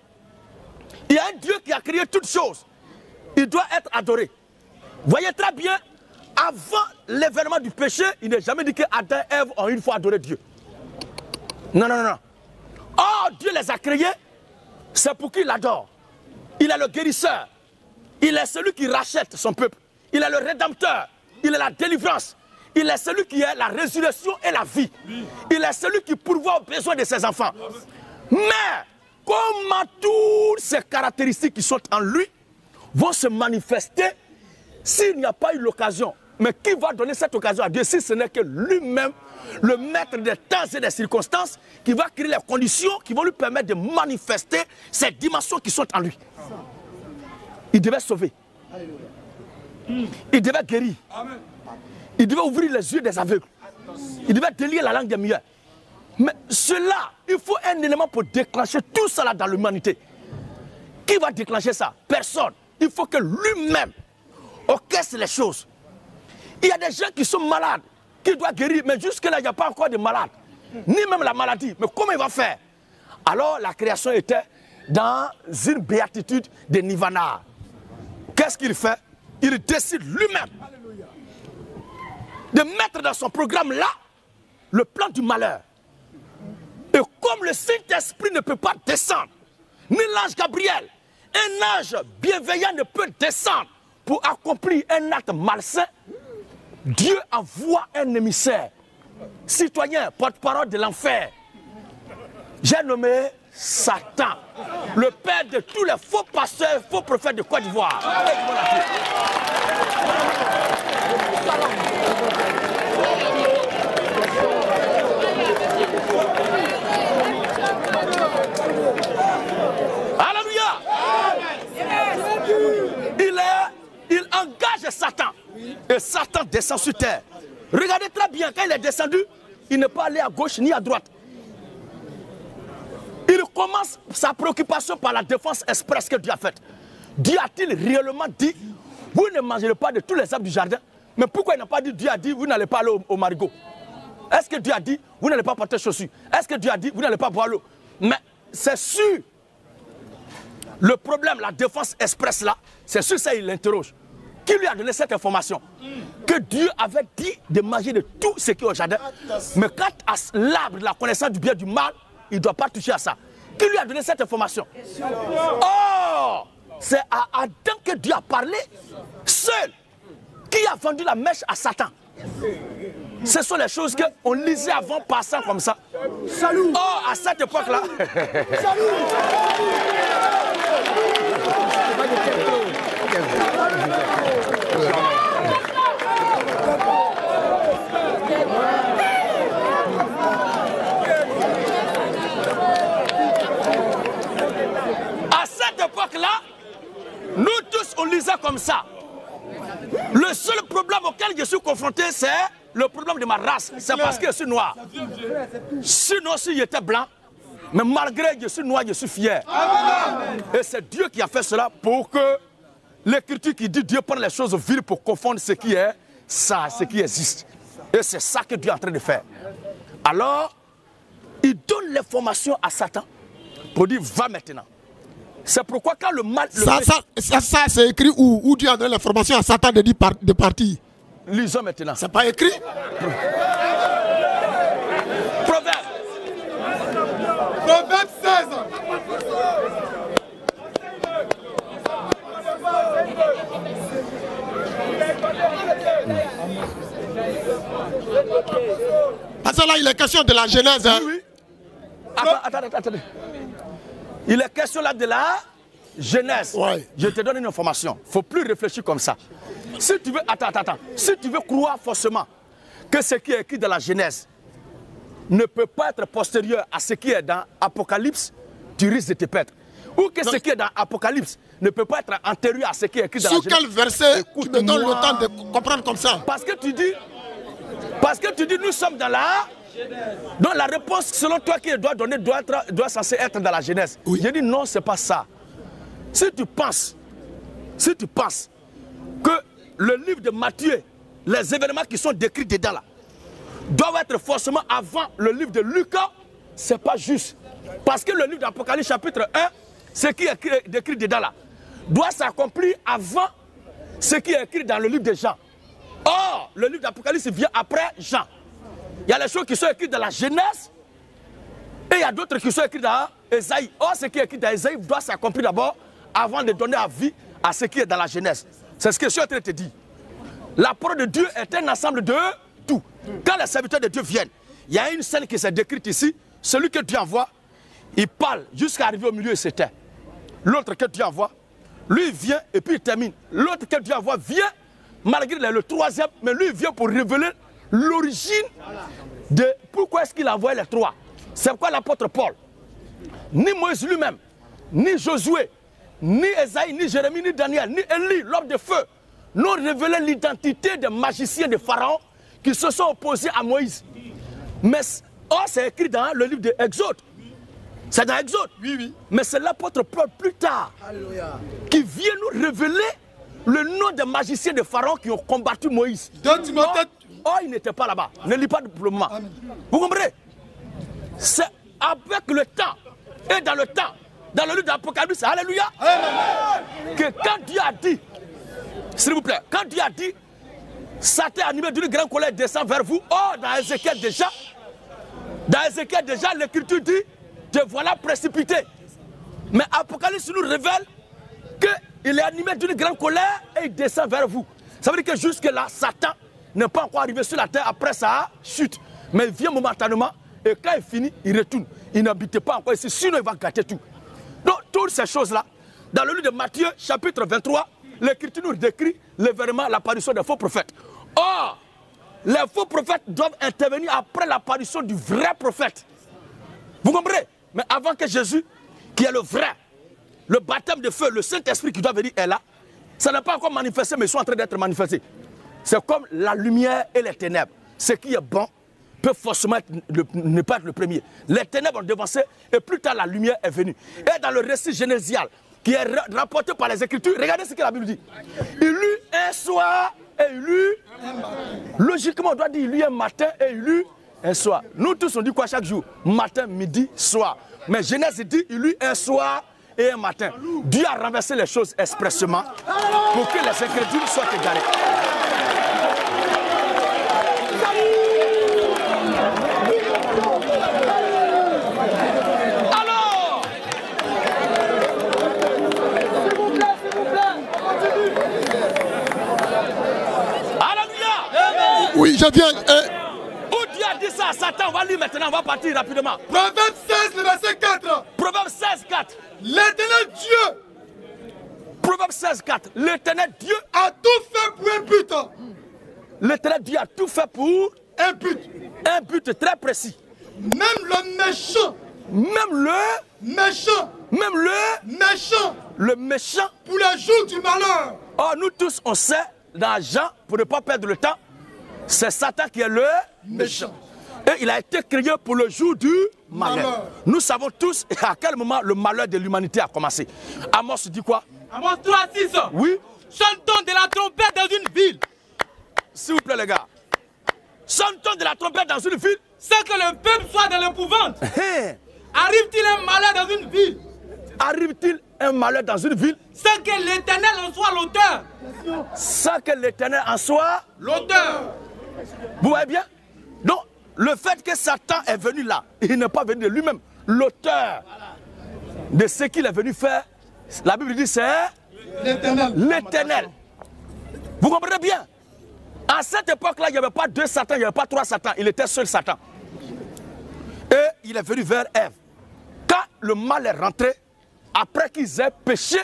Il y a un Dieu qui a créé toutes choses. Il doit être adoré. Voyez très bien, avant l'événement du péché, il n'est jamais dit que Adam et Ève ont une fois adoré Dieu. Non, non, non, non. Oh, Dieu les a créés, c'est pour qu'il l'adore. Il est le guérisseur. Il est celui qui rachète son peuple. Il est le rédempteur. Il est la délivrance. Il est celui qui est la résurrection et la vie. Il est celui qui pourvoit aux besoins de ses enfants. Mais, comment toutes ces caractéristiques qui sont en lui vont se manifester s'il n'y a pas eu l'occasion? Mais qui va donner cette occasion à Dieu si ce n'est que lui-même, le maître des temps et des circonstances, qui va créer les conditions qui vont lui permettre de manifester ces dimensions qui sont en lui? Il devait sauver. Il devait guérir. Il devait ouvrir les yeux des aveugles. Il devait délier la langue des muets. Mais cela, il faut un élément pour déclencher tout cela dans l'humanité. Qui va déclencher ça? Personne. Il faut que lui-même orchestre les choses. Il y a des gens qui sont malades, qui doivent guérir, mais jusque-là, il n'y a pas encore de malades. Ni même la maladie. Mais comment il va faire? Alors, la création était dans une béatitude de Nirvana. Qu'est-ce qu'il fait? Il décide lui-même de mettre dans son programme là le plan du malheur. Et comme le Saint-Esprit ne peut pas descendre, ni l'ange Gabriel, un ange bienveillant ne peut descendre pour accomplir un acte malsain, Dieu envoie un émissaire, citoyen, porte-parole de l'enfer. J'ai nommé Satan, le père de tous les faux pasteurs, faux prophètes de Côte d'Ivoire. Alléluia. Il engage Satan. Et Satan descend sur terre. Regardez très bien, quand il est descendu, il n'est pas allé à gauche ni à droite. Il commence sa préoccupation par la défense express que Dieu a faite. Dieu a-t-il réellement dit, vous ne mangerez pas de tous les arbres du jardin? Mais pourquoi il n'a pas dit, Dieu a dit, vous n'allez pas aller au marigot? Est-ce que Dieu a dit, vous n'allez pas porter chaussures? Est-ce que Dieu a dit, vous n'allez pas boire l'eau? Mais c'est sûr. Le problème, la défense express là, c'est sûr ça, il l'interroge. Qui lui a donné cette information? Que Dieu avait dit de manger de tout ce qui est au jardin. Mais quant à l'arbre de la connaissance du bien et du mal, il ne doit pas toucher à ça. Qui lui a donné cette information? Oh! C'est à Adam que Dieu a parlé seul. Qui a vendu la mèche à Satan? Ce sont les choses qu'on lisait avant passant comme ça. Salut! Oh, à cette époque-là. Salut! on lisait comme ça. Le seul problème auquel je suis confronté, c'est le problème de ma race. C'est parce que je suis noir. Sinon, si j'étais blanc, mais malgré que je suis noir, je suis fier. Et c'est Dieu qui a fait cela pour que l'écriture qui dit Dieu prend les choses viles pour confondre ce qui est ça, ce qui existe. Et c'est ça que Dieu est en train de faire. Alors, il donne l'information à Satan pour dire va maintenant. C'est pourquoi quand le mal... Ça c'est écrit où Dieu a donné l'information à Satan de dire de partir. Lisons maintenant. C'est pas écrit. Proverbe. Proverbe 16. Parce que là, il est question de la Genèse. Hein? Oui. Attendez. Il est question là de la Genèse. Ouais. Je te donne une information. Il ne faut plus réfléchir comme ça. Si tu veux, attends. Si tu veux croire forcément que ce qui est écrit dans la Genèse ne peut pas être postérieur à ce qui est dans Apocalypse, tu risques de te perdre. Ou que ce qui est dans Apocalypse ne peut pas être antérieur à ce qui est écrit dans la Genèse. Sous quel verset tu me donnes le temps de comprendre comme ça? Parce que tu dis, nous sommes dans la... Donc la réponse selon toi qui doit donner doit censé être dans la Genèse. Oui. J'ai dit non, c'est pas ça. Si tu penses que le livre de Matthieu, les événements qui sont décrits dedans là, doivent être forcément avant le livre de Lucas, c'est pas juste. Parce que le livre d'Apocalypse chapitre 1, ce qui est décrit dedans là, doit s'accomplir avant ce qui est écrit dans le livre de Jean. Or, le livre d'Apocalypse vient après Jean. Il y a les choses qui sont écrites dans la Genèse et il y a d'autres qui sont écrites dans Ésaïe. Or, ce qui est écrit dans Ésaïe doit s'accomplir d'abord avant de donner avis à ce qui est dans la Genèse. C'est ce que je suis en train de te dire. La parole de Dieu est un ensemble de tout. Quand les serviteurs de Dieu viennent, il y a une scène qui s'est décrite ici. Celui que Dieu envoie, il parle jusqu'à arriver au milieu et s'éteint. L'autre que Dieu envoie, lui il vient et puis il termine. L'autre que Dieu envoie vient, malgré le troisième, mais lui il vient pour révéler l'origine de pourquoi est-ce qu'il a envoyé les trois. C'est pourquoi l'apôtre Paul, ni Moïse lui-même, ni Josué, ni Esaïe, ni Jérémie, ni Daniel, ni Élie, l'homme de feu, n'ont révélé l'identité des magiciens de Pharaon qui se sont opposés à Moïse. Mais c'est écrit dans le livre de Exode. C'est dans Exode. Oui. Mais c'est l'apôtre Paul plus tard qui vient nous révéler le nom des magiciens de Pharaon qui ont combattu Moïse. Oh, il n'était pas là-bas. Ne lis pas pour le moment. Amen. Vous comprenez? C'est avec le temps et dans le temps, dans le livre d'Apocalypse, alléluia, que quand Dieu a dit, s'il vous plaît, quand Dieu a dit, Satan animé d'une grande colère descend vers vous. Oh, dans Ézéchiel déjà, l'écriture dit, te voilà précipité. Mais Apocalypse nous révèle qu'il est animé d'une grande colère et il descend vers vous. Ça veut dire que jusque là, Satan n'est pas encore arrivé sur la terre après sa chute. Mais il vient momentanément et quand il finit, il retourne. Il n'habite pas encore ici, sinon il va gâter tout. Donc toutes ces choses-là, dans le livre de Matthieu, chapitre 23, l'Écriture nous décrit l'événement, l'apparition des faux prophètes. Or, les faux prophètes doivent intervenir après l'apparition du vrai prophète. Vous comprenez? Mais avant que Jésus, qui est le vrai, le baptême de feu, le Saint-Esprit qui doit venir est là, ça n'est pas encore manifesté, mais ils sont en train d'être manifestés. C'est comme la lumière et les ténèbres. Ce qui est bon peut forcément ne pas être le premier. Les ténèbres ont devancé et plus tard la lumière est venue. Et dans le récit génésial qui est rapporté par les Écritures, regardez ce que la Bible dit. Il eut un soir et il eut... Logiquement, on doit dire il eut un matin et il eut un soir. Nous tous on dit quoi chaque jour? Matin, midi, soir. Mais Genèse dit il eut un soir et un matin. Dieu a renversé les choses expressément pour que les Écritures soient égarées. Alors, alléluia. Oui, je viens. Où Dieu a dit ça à Satan, on va lire maintenant, on va partir rapidement. Proverbe 16, le verset 4. Proverbe 16, 4. L'éternel Dieu. Proverbe 16, 4. L'éternel Dieu a tout fait pour un but. L'éternel Dieu a tout fait pour un but. Un but très précis. Même le méchant. Même le méchant. Même le méchant. le méchant. Pour les jours du malheur. Or, nous tous, on sait, dans Jean, pour ne pas perdre le temps, c'est Satan qui est le méchant. Et il a été créé pour le jour du malheur. Nous savons tous à quel moment le malheur de l'humanité a commencé. Amos dit quoi? Amos 3:6. Oui. Chantons de la trompette dans une ville. S'il vous plaît, les gars. Chantons de la trompette dans une ville. Sans que le peuple soit dans l'épouvante. Arrive-t-il un malheur dans une ville? Arrive-t-il un malheur dans une ville? Sans que l'Éternel en soit l'auteur. Sans que l'Éternel en soit l'auteur. Vous voyez bien? Donc, le fait que Satan est venu là, il n'est pas venu de lui-même. L'auteur de ce qu'il est venu faire, la Bible dit c'est l'Éternel. Vous comprenez bien? À cette époque-là, il n'y avait pas deux Satans, il n'y avait pas trois Satans, il était seul Satan. Et il est venu vers Ève. Quand le mal est rentré, après qu'ils aient péché,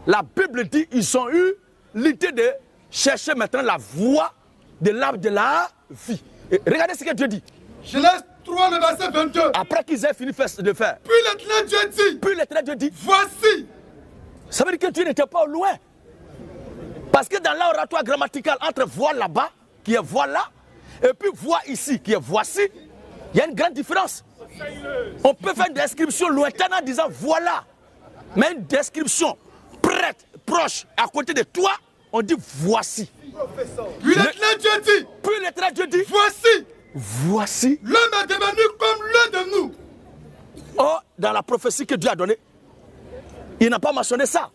la Bible dit qu'ils ont eu l'idée de chercher maintenant la voie de l'arbre de la vie. Et regardez ce que Dieu dit. Genèse 3, le verset 22. Après qu'ils aient fini de faire. Puis l'Éternel Dieu dit. Puis l'Éternel Dieu dit. Voici. Ça veut dire que Dieu n'était pas au loin. Parce que dans l'oratoire grammatical, entre voix là-bas, qui est voilà, et puis voix ici, qui est voici, il y a une grande différence. On peut faire une description lointaine en disant voilà. Mais une description prête, proche, à côté de toi, on dit voici. Puis l'Éternel Dieu dit. Puis l'Éternel Dieu dit. Voici. Voici. L'homme est devenu comme l'un de nous. Oh, dans la prophétie que Dieu a donnée, il n'a pas mentionné ça.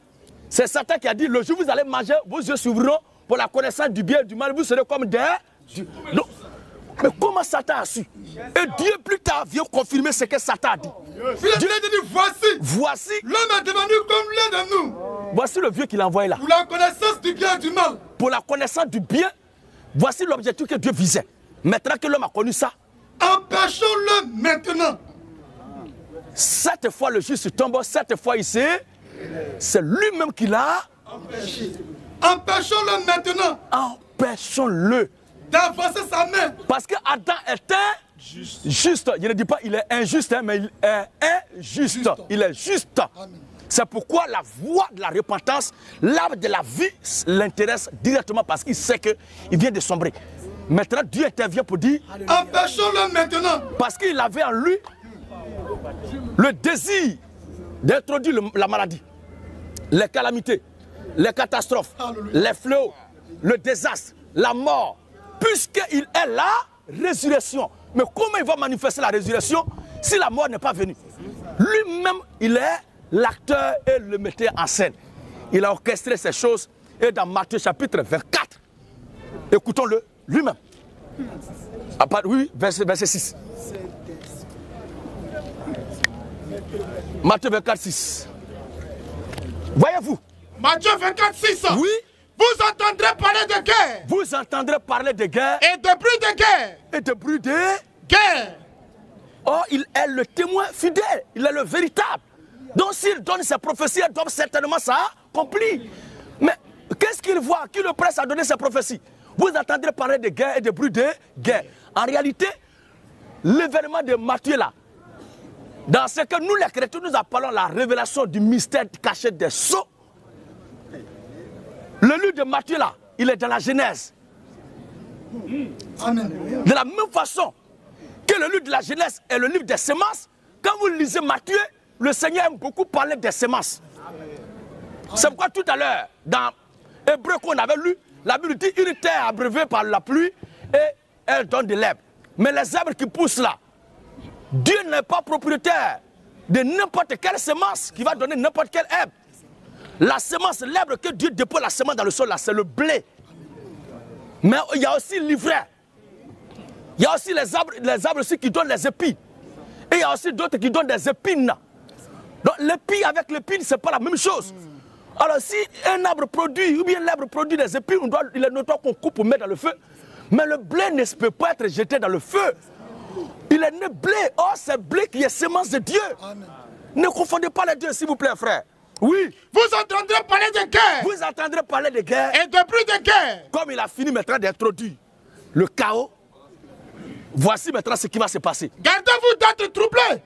C'est Satan qui a dit, le jour où vous allez manger, vos yeux s'ouvriront pour la connaissance du bien et du mal, vous serez comme des... Non. Mais comment Satan a su? Et Dieu plus tard vient confirmer ce que Satan a dit. Dieu a dit, voici. L'homme est devenu comme l'un de nous. Voici le vieux qu'il a envoyé là. Pour la connaissance du bien et du mal. Pour la connaissance du bien, voici l'objectif que Dieu visait. Maintenant que l'homme a connu ça, empêchons-le maintenant. Cette fois le juste tombe, cette fois ici, c'est lui-même qui l'a empêché. Empêchons-le maintenant. Empêchons-le d'avancer sa main. Parce que Adam était juste. Je ne dis pas il est injuste, hein, mais il est injuste. Il est juste. C'est pourquoi la voie de la repentance, l'arbre de la vie, l'intéresse directement parce qu'il sait qu'il vient de sombrer. Maintenant, Dieu intervient pour dire empêchons-le maintenant. Parce qu'il avait en lui le désir d'introduire la maladie, les calamités, les catastrophes, les fléaux, le désastre, la mort, puisqu'il est la résurrection. Mais comment il va manifester la résurrection si la mort n'est pas venue? Lui-même, il est l'acteur et le metteur en scène. Il a orchestré ces choses. Et dans Matthieu chapitre 24, écoutons-le lui-même. Oui, verset 6. Matthieu 24, 6. Voyez-vous? Matthieu 24, 6. Oui. Vous entendrez parler de guerre. Vous entendrez parler de guerre. Et de bruit de guerre. Et de bruit de guerre. Or, il est le témoin fidèle. Il est le véritable. Donc, s'il donne ses prophéties, il doit certainement s'accomplir. Mais qu'est-ce qu'il voit? Qui le presse à donner ses prophéties? Vous entendrez parler de guerre et de bruit de guerre. En réalité, l'événement de Matthieu là, dans ce que nous les chrétiens, nous appelons la révélation du mystère caché des sceaux. Le livre de Matthieu là, il est dans la Genèse. Amen. De la même façon que le livre de la Genèse est le livre des semences, quand vous lisez Matthieu, le Seigneur aime beaucoup parler des semences. C'est pourquoi tout à l'heure, dans Hébreu qu'on avait lu, la Bible dit une terre abreuvée par la pluie et elle donne de l'herbe. Mais les herbes qui poussent là, Dieu n'est pas propriétaire de n'importe quelle semence qui va donner n'importe quelle herbe. La semence, l'herbe que Dieu dépose la semence dans le sol là, c'est le blé. Mais il y a aussi l'ivraie. Il y a aussi les arbres aussi qui donnent les épis. Et il y a aussi d'autres qui donnent des épines. Donc l'épi avec l'épine, ce n'est pas la même chose. Alors si un arbre produit, ou bien l'arbre produit des épines, il est notoire qu'on coupe pour mettre dans le feu. Mais le blé ne peut pas être jeté dans le feu. Il est né blé. Oh, c'est blé qui est semence de Dieu. Amen. Ne confondez pas les deux, s'il vous plaît, frère. Oui. Vous entendrez parler de guerre. Vous entendrez parler de guerre. Et de bruit de guerre. Comme il a fini maintenant d'introduire le chaos, voici maintenant ce qui va se passer. Gardez-vous d'être troublés.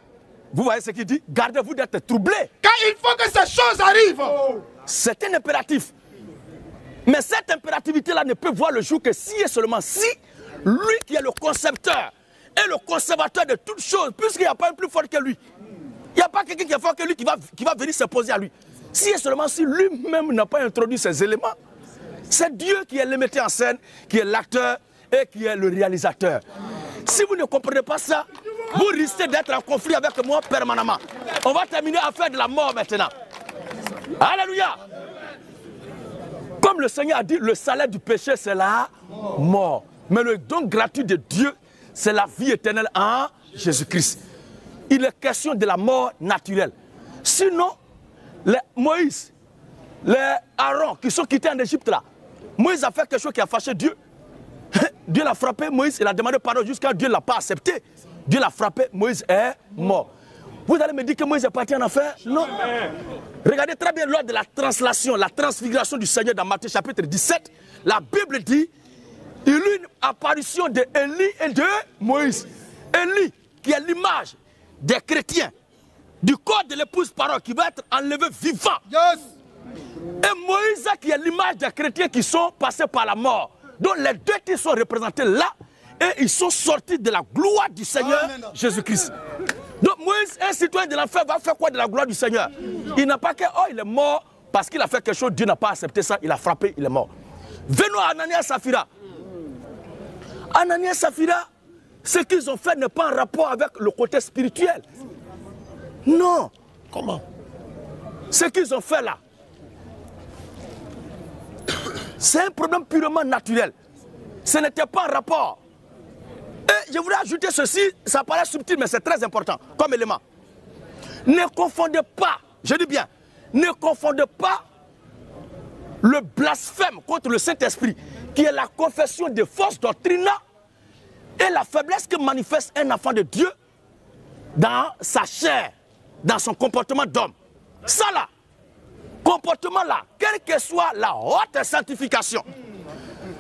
vous voyez ce qu'il dit? Gardez-vous d'être troublés. Car il faut que ces choses arrivent. C'est un impératif. Mais cette impérativité-là ne peut voir le jour que si et seulement si lui qui est le concepteur et le conservateur de toutes choses, puisqu'il n'y a pas un plus fort que lui. Il n'y a pas quelqu'un qui est fort que lui qui va venir s'opposer à lui. Si et seulement si lui-même n'a pas introduit ces éléments, c'est Dieu qui est le metteur en scène, qui est l'acteur et qui est le réalisateur. Si vous ne comprenez pas ça, vous risquez d'être en conflit avec moi permanemment. On va terminer à faire de la mort maintenant. Alléluia. Comme le Seigneur a dit, le salaire du péché, c'est la mort. Mais le don gratuit de Dieu, c'est la vie éternelle en Jésus-Christ. Il est question de la mort naturelle. Sinon, les Moïse, les Aaron qui sont quittés en Égypte là, Moïse a fait quelque chose qui a fâché Dieu. Dieu l'a frappé, Moïse, il a demandé pardon jusqu'à Dieu ne l'a pas accepté. Dieu l'a frappé, Moïse est mort. Vous allez me dire que Moïse est parti en enfer? Non. Regardez très bien lors de la translation, la transfiguration du Seigneur dans Matthieu chapitre 17, la Bible dit, il y eut une apparition d'Élie et de Moïse. Élie, qui est l'image des chrétiens, du corps de l'épouse parole qui va être enlevé vivant. Yes. Et Moïse, qui est l'image des chrétiens qui sont passés par la mort. Donc les deux qui sont représentés là, et ils sont sortis de la gloire du Seigneur Jésus-Christ. Donc Moïse, un citoyen de l'enfer, va faire quoi de la gloire du Seigneur? Il n'a pas que, oh, il est mort parce qu'il a fait quelque chose, Dieu n'a pas accepté ça, il a frappé, il est mort. Venons à Ananias et Saphira. Ananias et Saphira, ce qu'ils ont fait n'est pas en rapport avec le côté spirituel. Non. Comment? Ce qu'ils ont fait là, c'est un problème purement naturel. Ce n'était pas en rapport. Et je voudrais ajouter ceci, ça paraît subtil, mais c'est très important comme élément. Ne confondez pas, je dis bien, ne confondez pas le blasphème contre le Saint-Esprit, qui est la confession de fausses doctrines, et la faiblesse que manifeste un enfant de Dieu dans sa chair, dans son comportement d'homme. Ça là, comportement là, quelle que soit la haute sanctification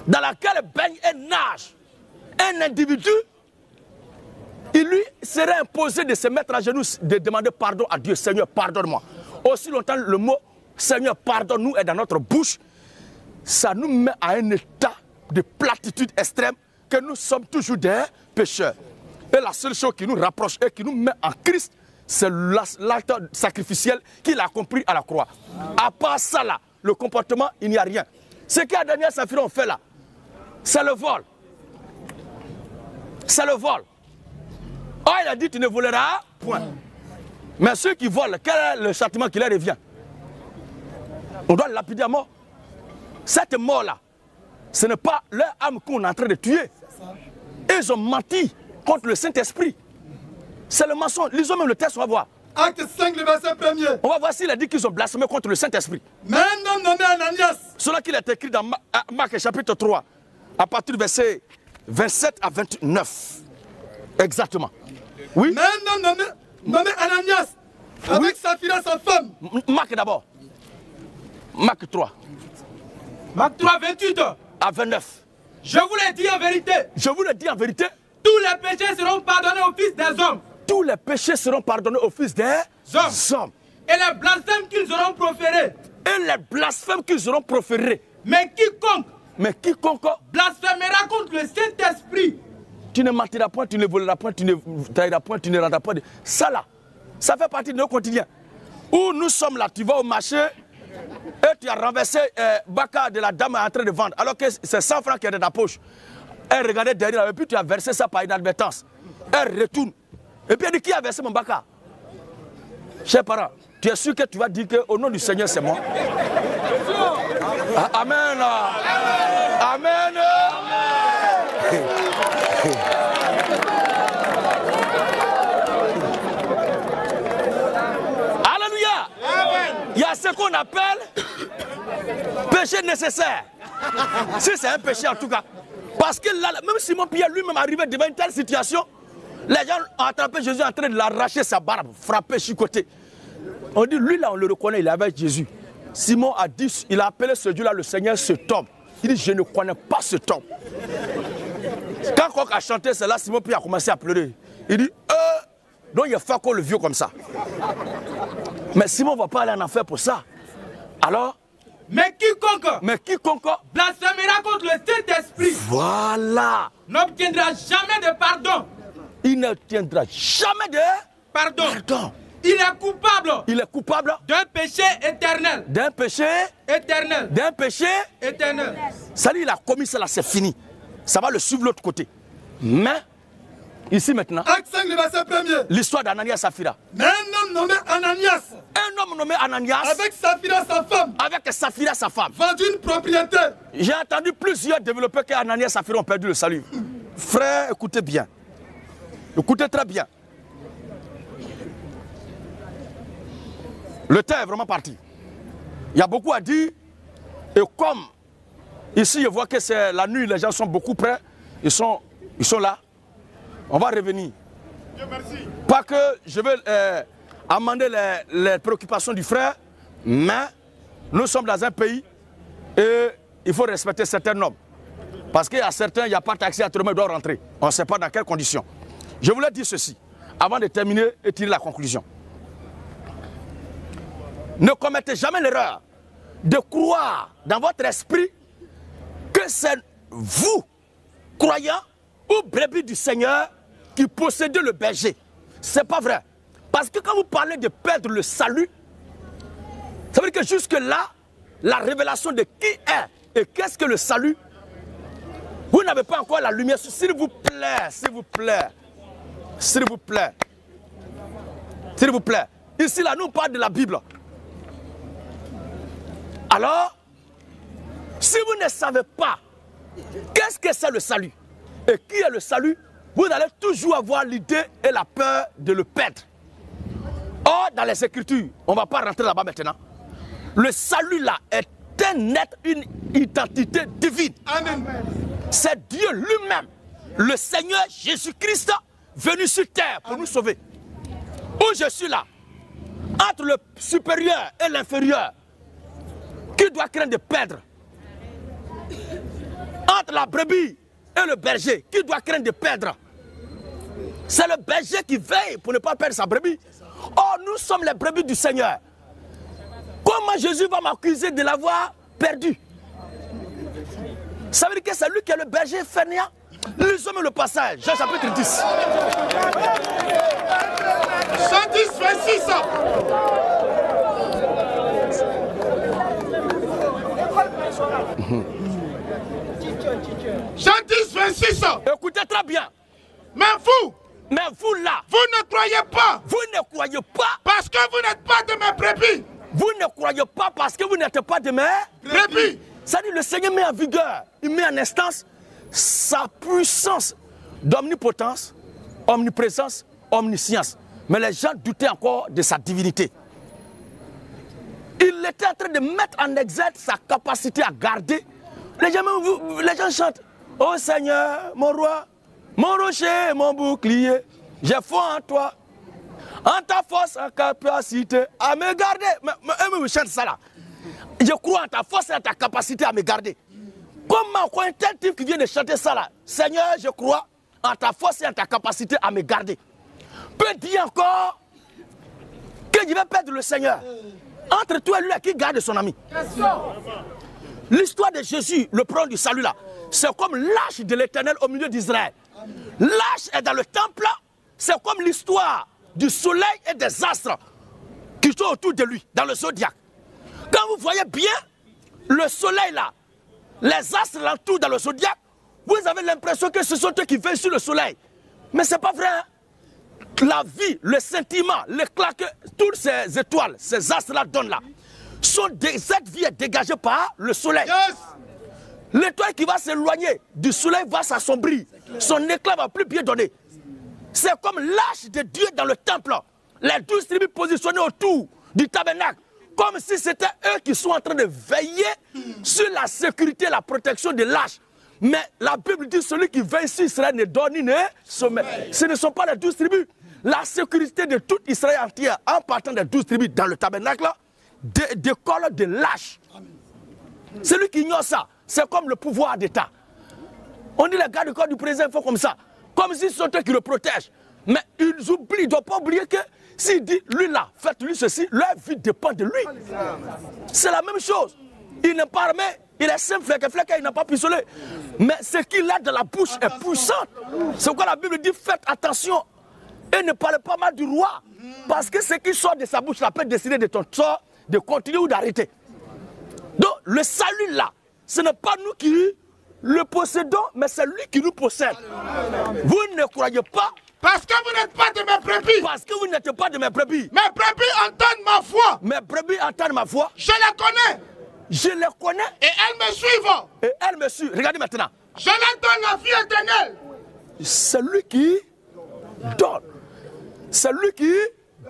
dans laquelle baigne et nage un individu, il lui serait imposé de se mettre à genoux, de demander pardon à Dieu. Seigneur, pardonne-moi. Aussi longtemps le mot Seigneur, pardonne-nous est dans notre bouche, ça nous met à un état de platitude extrême que nous sommes toujours des pécheurs. Et la seule chose qui nous rapproche et qui nous met en Christ, c'est l'acte sacrificiel qu'il a accompli à la croix. À part ça là, le comportement, il n'y a rien. Ce qu'Ananias et Saphira ont fait là, c'est le vol. C'est le vol. Oh, il a dit tu ne voleras point. Mais ceux qui volent, quel est le châtiment qui leur revient? On doit lapider à mort. Cette mort-là, ce n'est pas leur âme qu'on est en train de tuer. Ils ont menti contre le Saint-Esprit. C'est le mensonge. Lisons même le texte, on va voir. Acte 5, le verset 1er. On va voir s'il a dit qu'ils ont blasphémé contre le Saint-Esprit. Mais un homme nommé Ananias. Cela qu'il est écrit dans Marc chapitre 3, à partir du verset 27 à 29. Exactement. Oui. Mais un homme nommé Ananias, avec Saphira, sa femme. Marc d'abord. Marc 3. Marc 3, 28. À 29. Je vous l'ai dit en vérité. Je vous le dis en vérité. Tous les péchés seront pardonnés au Fils des hommes. Tous les péchés seront pardonnés au Fils des hommes. Et les blasphèmes qu'ils auront proférés. Et les blasphèmes qu'ils auront proférés. Mais quiconque blasphémera contre le Saint-Esprit. Tu ne mentiras point, tu ne voleras point, tu ne trahiras point, tu ne rendras point. Ça là, ça fait partie de nos quotidiens. Où nous sommes là, tu vas au marché et tu as renversé Baka de la dame en train de vendre. Alors que c'est 100 francs qui est dans ta poche. Elle regardait derrière et puis tu as versé ça par inadvertance. Elle retourne. Et puis elle dit qui a versé mon Baka? Chers parents, tu es sûr que tu vas dire qu'au nom du Seigneur c'est moi? Amen. Amen. Alléluia. Il y a ce qu'on appelle péché nécessaire. Si c'est un péché en tout cas. Parce que là, même Simon Pierre lui-même arrivé devant une telle situation, les gens ont attrapé Jésus en train de l'arracher sa barbe, frapper, chicoter. On dit, lui là, on le reconnaît, il est avec Jésus. Simon a dit, il a appelé ce Dieu-là le Seigneur, cet homme. Il dit, je ne connais pas cet homme. Quand Coq a chanté cela, Simon Pierre a commencé à pleurer. Il dit, Donc il a fait encore le vieux comme ça. Mais Simon ne va pas aller en enfer pour ça. Alors, mais quiconque blasphémera contre le Saint-Esprit, voilà, n'obtiendra jamais de pardon. Il n'obtiendra jamais de pardon. Il est coupable d'un péché éternel. D'un péché éternel. D'un péché éternel. Ça dit, il a commis cela, c'est fini. Ça va le suivre de l'autre côté. Mais, ici maintenant, Acte 5, le verset 1er. L'histoire d'Ananias et Saphira. Mais un homme nommé Ananias. Un homme nommé Ananias. Avec Saphira, sa femme. Avec Saphira, sa femme. Vendu une propriété. J'ai entendu plusieurs développeurs qu'Ananias et Saphira ont perdu le salut. Frère, écoutez bien. Écoutez très bien. Le temps est vraiment parti. Il y a beaucoup à dire. Et comme ici, je vois que c'est la nuit, les gens sont beaucoup près. Ils sont là. On va revenir. Dieu merci. Pas que je veux amender les préoccupations du frère, mais nous sommes dans un pays et il faut respecter certains normes. Parce qu'il y a certains, il n'y a pas d'accès à tout le monde, doit rentrer. On ne sait pas dans quelles conditions. Je voulais dire ceci, avant de terminer et tirer la conclusion. Ne commettez jamais l'erreur de croire dans votre esprit que c'est vous, croyants ou brebis du Seigneur, qui possédez le berger. Ce n'est pas vrai. Parce que quand vous parlez de perdre le salut, ça veut dire que jusque-là, la révélation de qui est et qu'est-ce que le salut, vous n'avez pas encore la lumière. S'il vous plaît, s'il vous plaît, s'il vous plaît, s'il vous plaît. Ici, là, nous, on parle de la Bible. Alors, si vous ne savez pas qu'est-ce que c'est le salut et qui est le salut, vous allez toujours avoir l'idée et la peur de le perdre. Or, dans les Écritures, on ne va pas rentrer là-bas maintenant, le salut là est une identité divine. Amen. C'est Dieu lui-même, le Seigneur Jésus-Christ, venu sur terre pour nous sauver. Où je suis là, entre le supérieur et l'inférieur, qui doit craindre de perdre? Entre la brebis et le berger, qui doit craindre de perdre? C'est le berger qui veille pour ne pas perdre sa brebis. Or, nous sommes les brebis du Seigneur. Comment Jésus va m'accuser de l'avoir perdu? Ça veut dire que c'est lui qui est le berger fainéant. Lisons le passage, Jean chapitre 10. Jean 10, 26. Jean 10, 26. Écoutez très bien. Mais vous là, vous ne croyez pas. Vous ne croyez pas. Parce que vous n'êtes pas de mes brebis. Vous ne croyez pas parce que vous n'êtes pas de mes brebis. Ça dit, le Seigneur met en vigueur, il met en instance sa puissance d'omnipotence, omniprésence, omniscience. Mais les gens doutaient encore de sa divinité. Il était en train de mettre en exergue sa capacité à garder. Les gens chantent: oh Seigneur, mon roi, mon rocher, mon bouclier, j'ai foi en toi, en ta force, en capacité à me garder. Mais vous chantez ça là. Je crois en ta force et en ta capacité à me garder. Comment un tel type qui vient de chanter ça là? Seigneur, je crois en ta force et en ta capacité à me garder. Peut dire encore que je vais perdre le Seigneur. Entre toi et lui, qui garde son ami? L'histoire de Jésus, le prône du salut là, c'est comme l'arche de l'Éternel au milieu d'Israël. L'arche est dans le temple là, c'est comme l'histoire du soleil et des astres qui sont autour de lui, dans le zodiaque. Quand vous voyez bien le soleil là, les astres l'entourent dans le zodiaque, vous avez l'impression que ce sont eux qui veillent sur le soleil. Mais ce n'est pas vrai. Hein? La vie, le sentiment, l'éclat que toutes ces étoiles, ces astres-là donnent là, cette vie est dégagée par le soleil. Yes. L'étoile qui va s'éloigner du soleil va s'assombrir. Son éclat va plus bien donner. C'est comme l'arche de Dieu dans le temple. Les 12 tribus positionnées autour du tabernacle. Comme si c'était eux qui sont en train de veiller sur la sécurité et la protection de l'arche. Mais la Bible dit: celui qui veille sur Israël ne dort ni ne sommeille. Ce ne sont pas les 12 tribus. La sécurité de toute Israël entière, en partant des 12 tribus dans le tabernacle, décolle de l'arche. Celui qui ignore ça, c'est comme le pouvoir d'État. On dit les gardes du corps du président font comme ça. Comme si ce sont eux qui le protègent. Mais ils oublient, ils ne doivent pas oublier que s'il dit, lui là, faites-lui ceci, leur vie dépend de lui. C'est la même chose. Il n'est pas armé, il est simple, il n'a pas pistolet. Mais ce qu'il a de la bouche est puissant. C'est pourquoi la Bible dit, faites attention et ne parlez pas mal du roi. Parce que ce qui sort de sa bouche là peut décider de ton sort, de continuer ou d'arrêter. Donc le salut là, ce n'est pas nous qui le possédons, mais c'est lui qui nous possède. Vous ne croyez pas? Parce que vous n'êtes pas de mes brebis. Parce que vous n'êtes pas de mes brebis. Mes brebis entendent ma voix. Mes brebis entendent ma voix. Je les connais. Je les connais. Et elles me suivent. Et elles me suivent. Regardez maintenant. Je leur donne la vie éternelle. C'est lui qui donne. C'est lui qui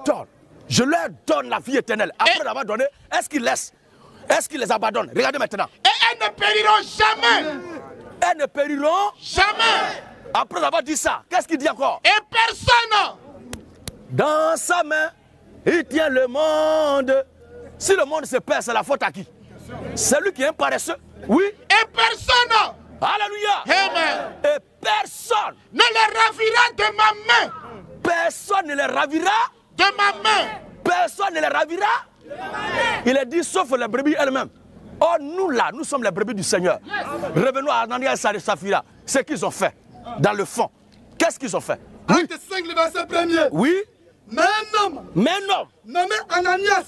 donne. Je leur donne la vie éternelle. Après l'avoir donné, est-ce qu'il laisse? Est-ce qu'il les abandonne? Regardez maintenant. Et elles ne périront jamais. Elles ne périront jamais. Après avoir dit ça, qu'est-ce qu'il dit encore? Et personne. Dans sa main, il tient le monde. Si le monde se perd, c'est la faute à qui? C'est lui qui est un paresseux. Oui. Et personne. Alléluia. Amen. Et personne ne les ravira de ma main. Personne ne les ravira de ma main. Personne ne les ravira. Il est dit sauf les brebis elles-mêmes. Oh, nous là, nous sommes les brebis du Seigneur. Revenons à Ananias et Saphira. Ce qu'ils ont fait, dans le fond. Qu'est-ce qu'ils ont fait? Acte 5, le verset 1er. Oui. Mais un homme. Nommé Ananias.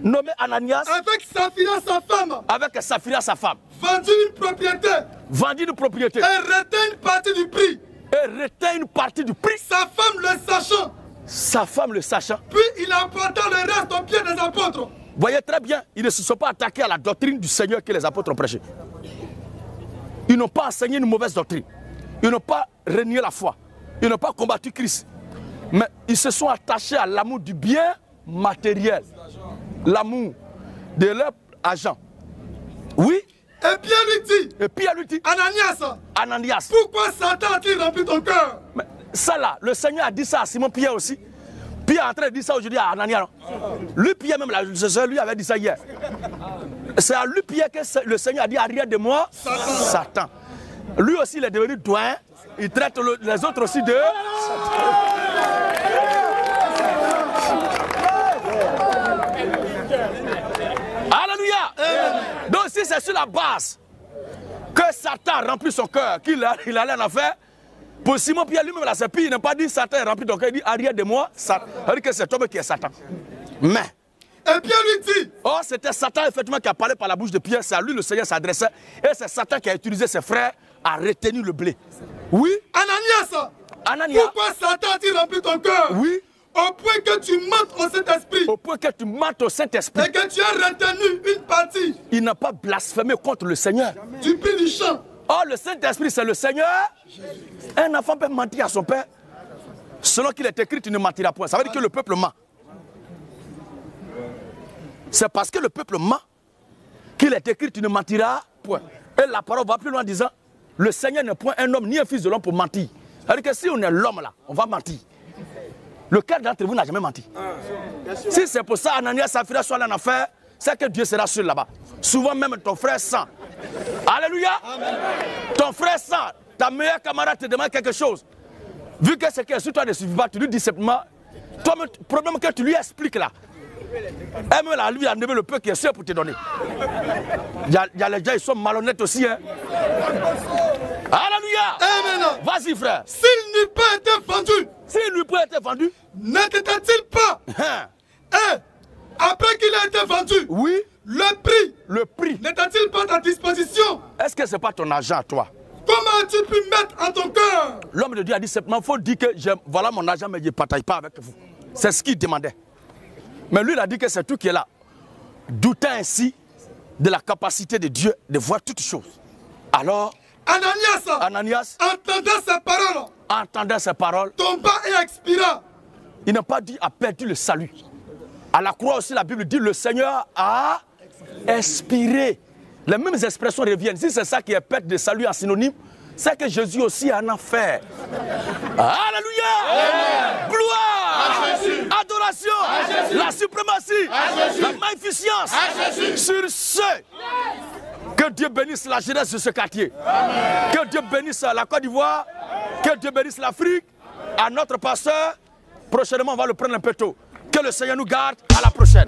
Nommé Ananias. Avec Saphira, sa femme. Avec Saphira, sa femme. Vendu une propriété. Vendu une propriété. Et retint une partie du prix. Et retint une partie du prix. Sa femme le sachant. Sa femme le sachant. Puis il emporta le reste au pied des apôtres. Voyez très bien, ils ne se sont pas attaqués à la doctrine du Seigneur que les apôtres ont prêché. Ils n'ont pas enseigné une mauvaise doctrine. Ils n'ont pas renié la foi. Ils n'ont pas combattu Christ. Mais ils se sont attachés à l'amour du bien matériel. L'amour de leur agent. Oui. Et Pierre lui dit. Ananias. Pourquoi Satan a-t-il rempli ton cœur? Mais ça là, le Seigneur a dit ça à Simon Pierre aussi. Pierre est en train de dire ça aujourd'hui à Ananias. Lui, Pierre même, lui avait dit ça hier. C'est à lui, Pierre, que le Seigneur a dit arrière de moi, Satan. Lui aussi, il est devenu doyen. Il traite les autres aussi de... Alléluia. Donc si c'est sur la base que Satan remplit son cœur, qu'il allait en affaire, pour Simon Pierre lui-même, là, c'est pire, il n'a pas dit Satan est rempli ton cœur, il dit arrière de moi, Satan. C'est-à-dire que c'est toi qui es Satan. Mais... Et Pierre lui dit. Oh, c'était Satan effectivement qui a parlé par la bouche de Pierre, c'est à lui le Seigneur s'adressait. Et c'est Satan qui a utilisé ses frères à retenir le blé. Oui. Ananias. Pourquoi Satan a-t-il rempli ton cœur? Oui. Au point que tu mentes au Saint-Esprit. Au point que tu mentes au Saint-Esprit. Et que tu as retenu une partie. Il n'a pas blasphémé contre le Seigneur. Du prix du champ. Oh, le Saint-Esprit, c'est le Seigneur. Un enfant peut mentir à son père. Selon qu'il est écrit, tu ne mentiras point. Ça veut dire que le peuple ment. C'est parce que le peuple ment qu'il est écrit, tu ne mentiras point. Et la parole va plus loin en disant, le Seigneur n'est point un homme ni un fils de l'homme pour mentir. Ça veut dire que si on est l'homme là, on va mentir. Lequel d'entre vous n'a jamais menti? Si c'est pour ça, Ananias, Saphira soit là en affaire, c'est que Dieu sera sûr là-bas. Souvent même ton frère sent. Alléluia. Amen. Ton frère sent. Ta meilleure camarade te demande quelque chose. Vu que c'est que sur toi ne suffit pas, tu lui dis simplement, toi, le problème que tu lui expliques là. Et même là, lui, il a enlevé le peu qui est sûr pour te donner. Il y a les gens, ils sont malhonnêtes aussi. Hein. Alléluia. Amen. Vas-y, frère. S'il n'eût pas été vendu. S'il n'eût pas été vendu. N'était-il pas? Et après qu'il a été vendu. Oui. Le prix. N'était-il pas à ta disposition? Est-ce que ce n'est pas ton argent à toi? Comment as-tu pu mettre en ton cœur? L'homme de Dieu a dit simplement, il faut dire que voilà mon argent, mais je ne partage pas avec vous. C'est ce qu'il demandait. Mais lui, il a dit que c'est tout qui est là. Doutant ainsi de la capacité de Dieu de voir toutes choses. Alors, Ananias entendant ces paroles, tomba et expira. Il n'a pas dit a perdu le salut. À la croix aussi, la Bible dit le Seigneur a expiré. Les mêmes expressions reviennent. Si c'est ça qui est perte de salut en synonyme, c'est que Jésus aussi en a fait. Alléluia. Amen. Gloire, adoration, la suprématie, la magnificence sur ceux. Que Dieu bénisse la jeunesse de ce quartier. Amen. Que Dieu bénisse la Côte d'Ivoire. Que Dieu bénisse l'Afrique. à notre pasteur. Prochainement, on va le prendre un peu tôt. Que le Seigneur nous garde. À la prochaine.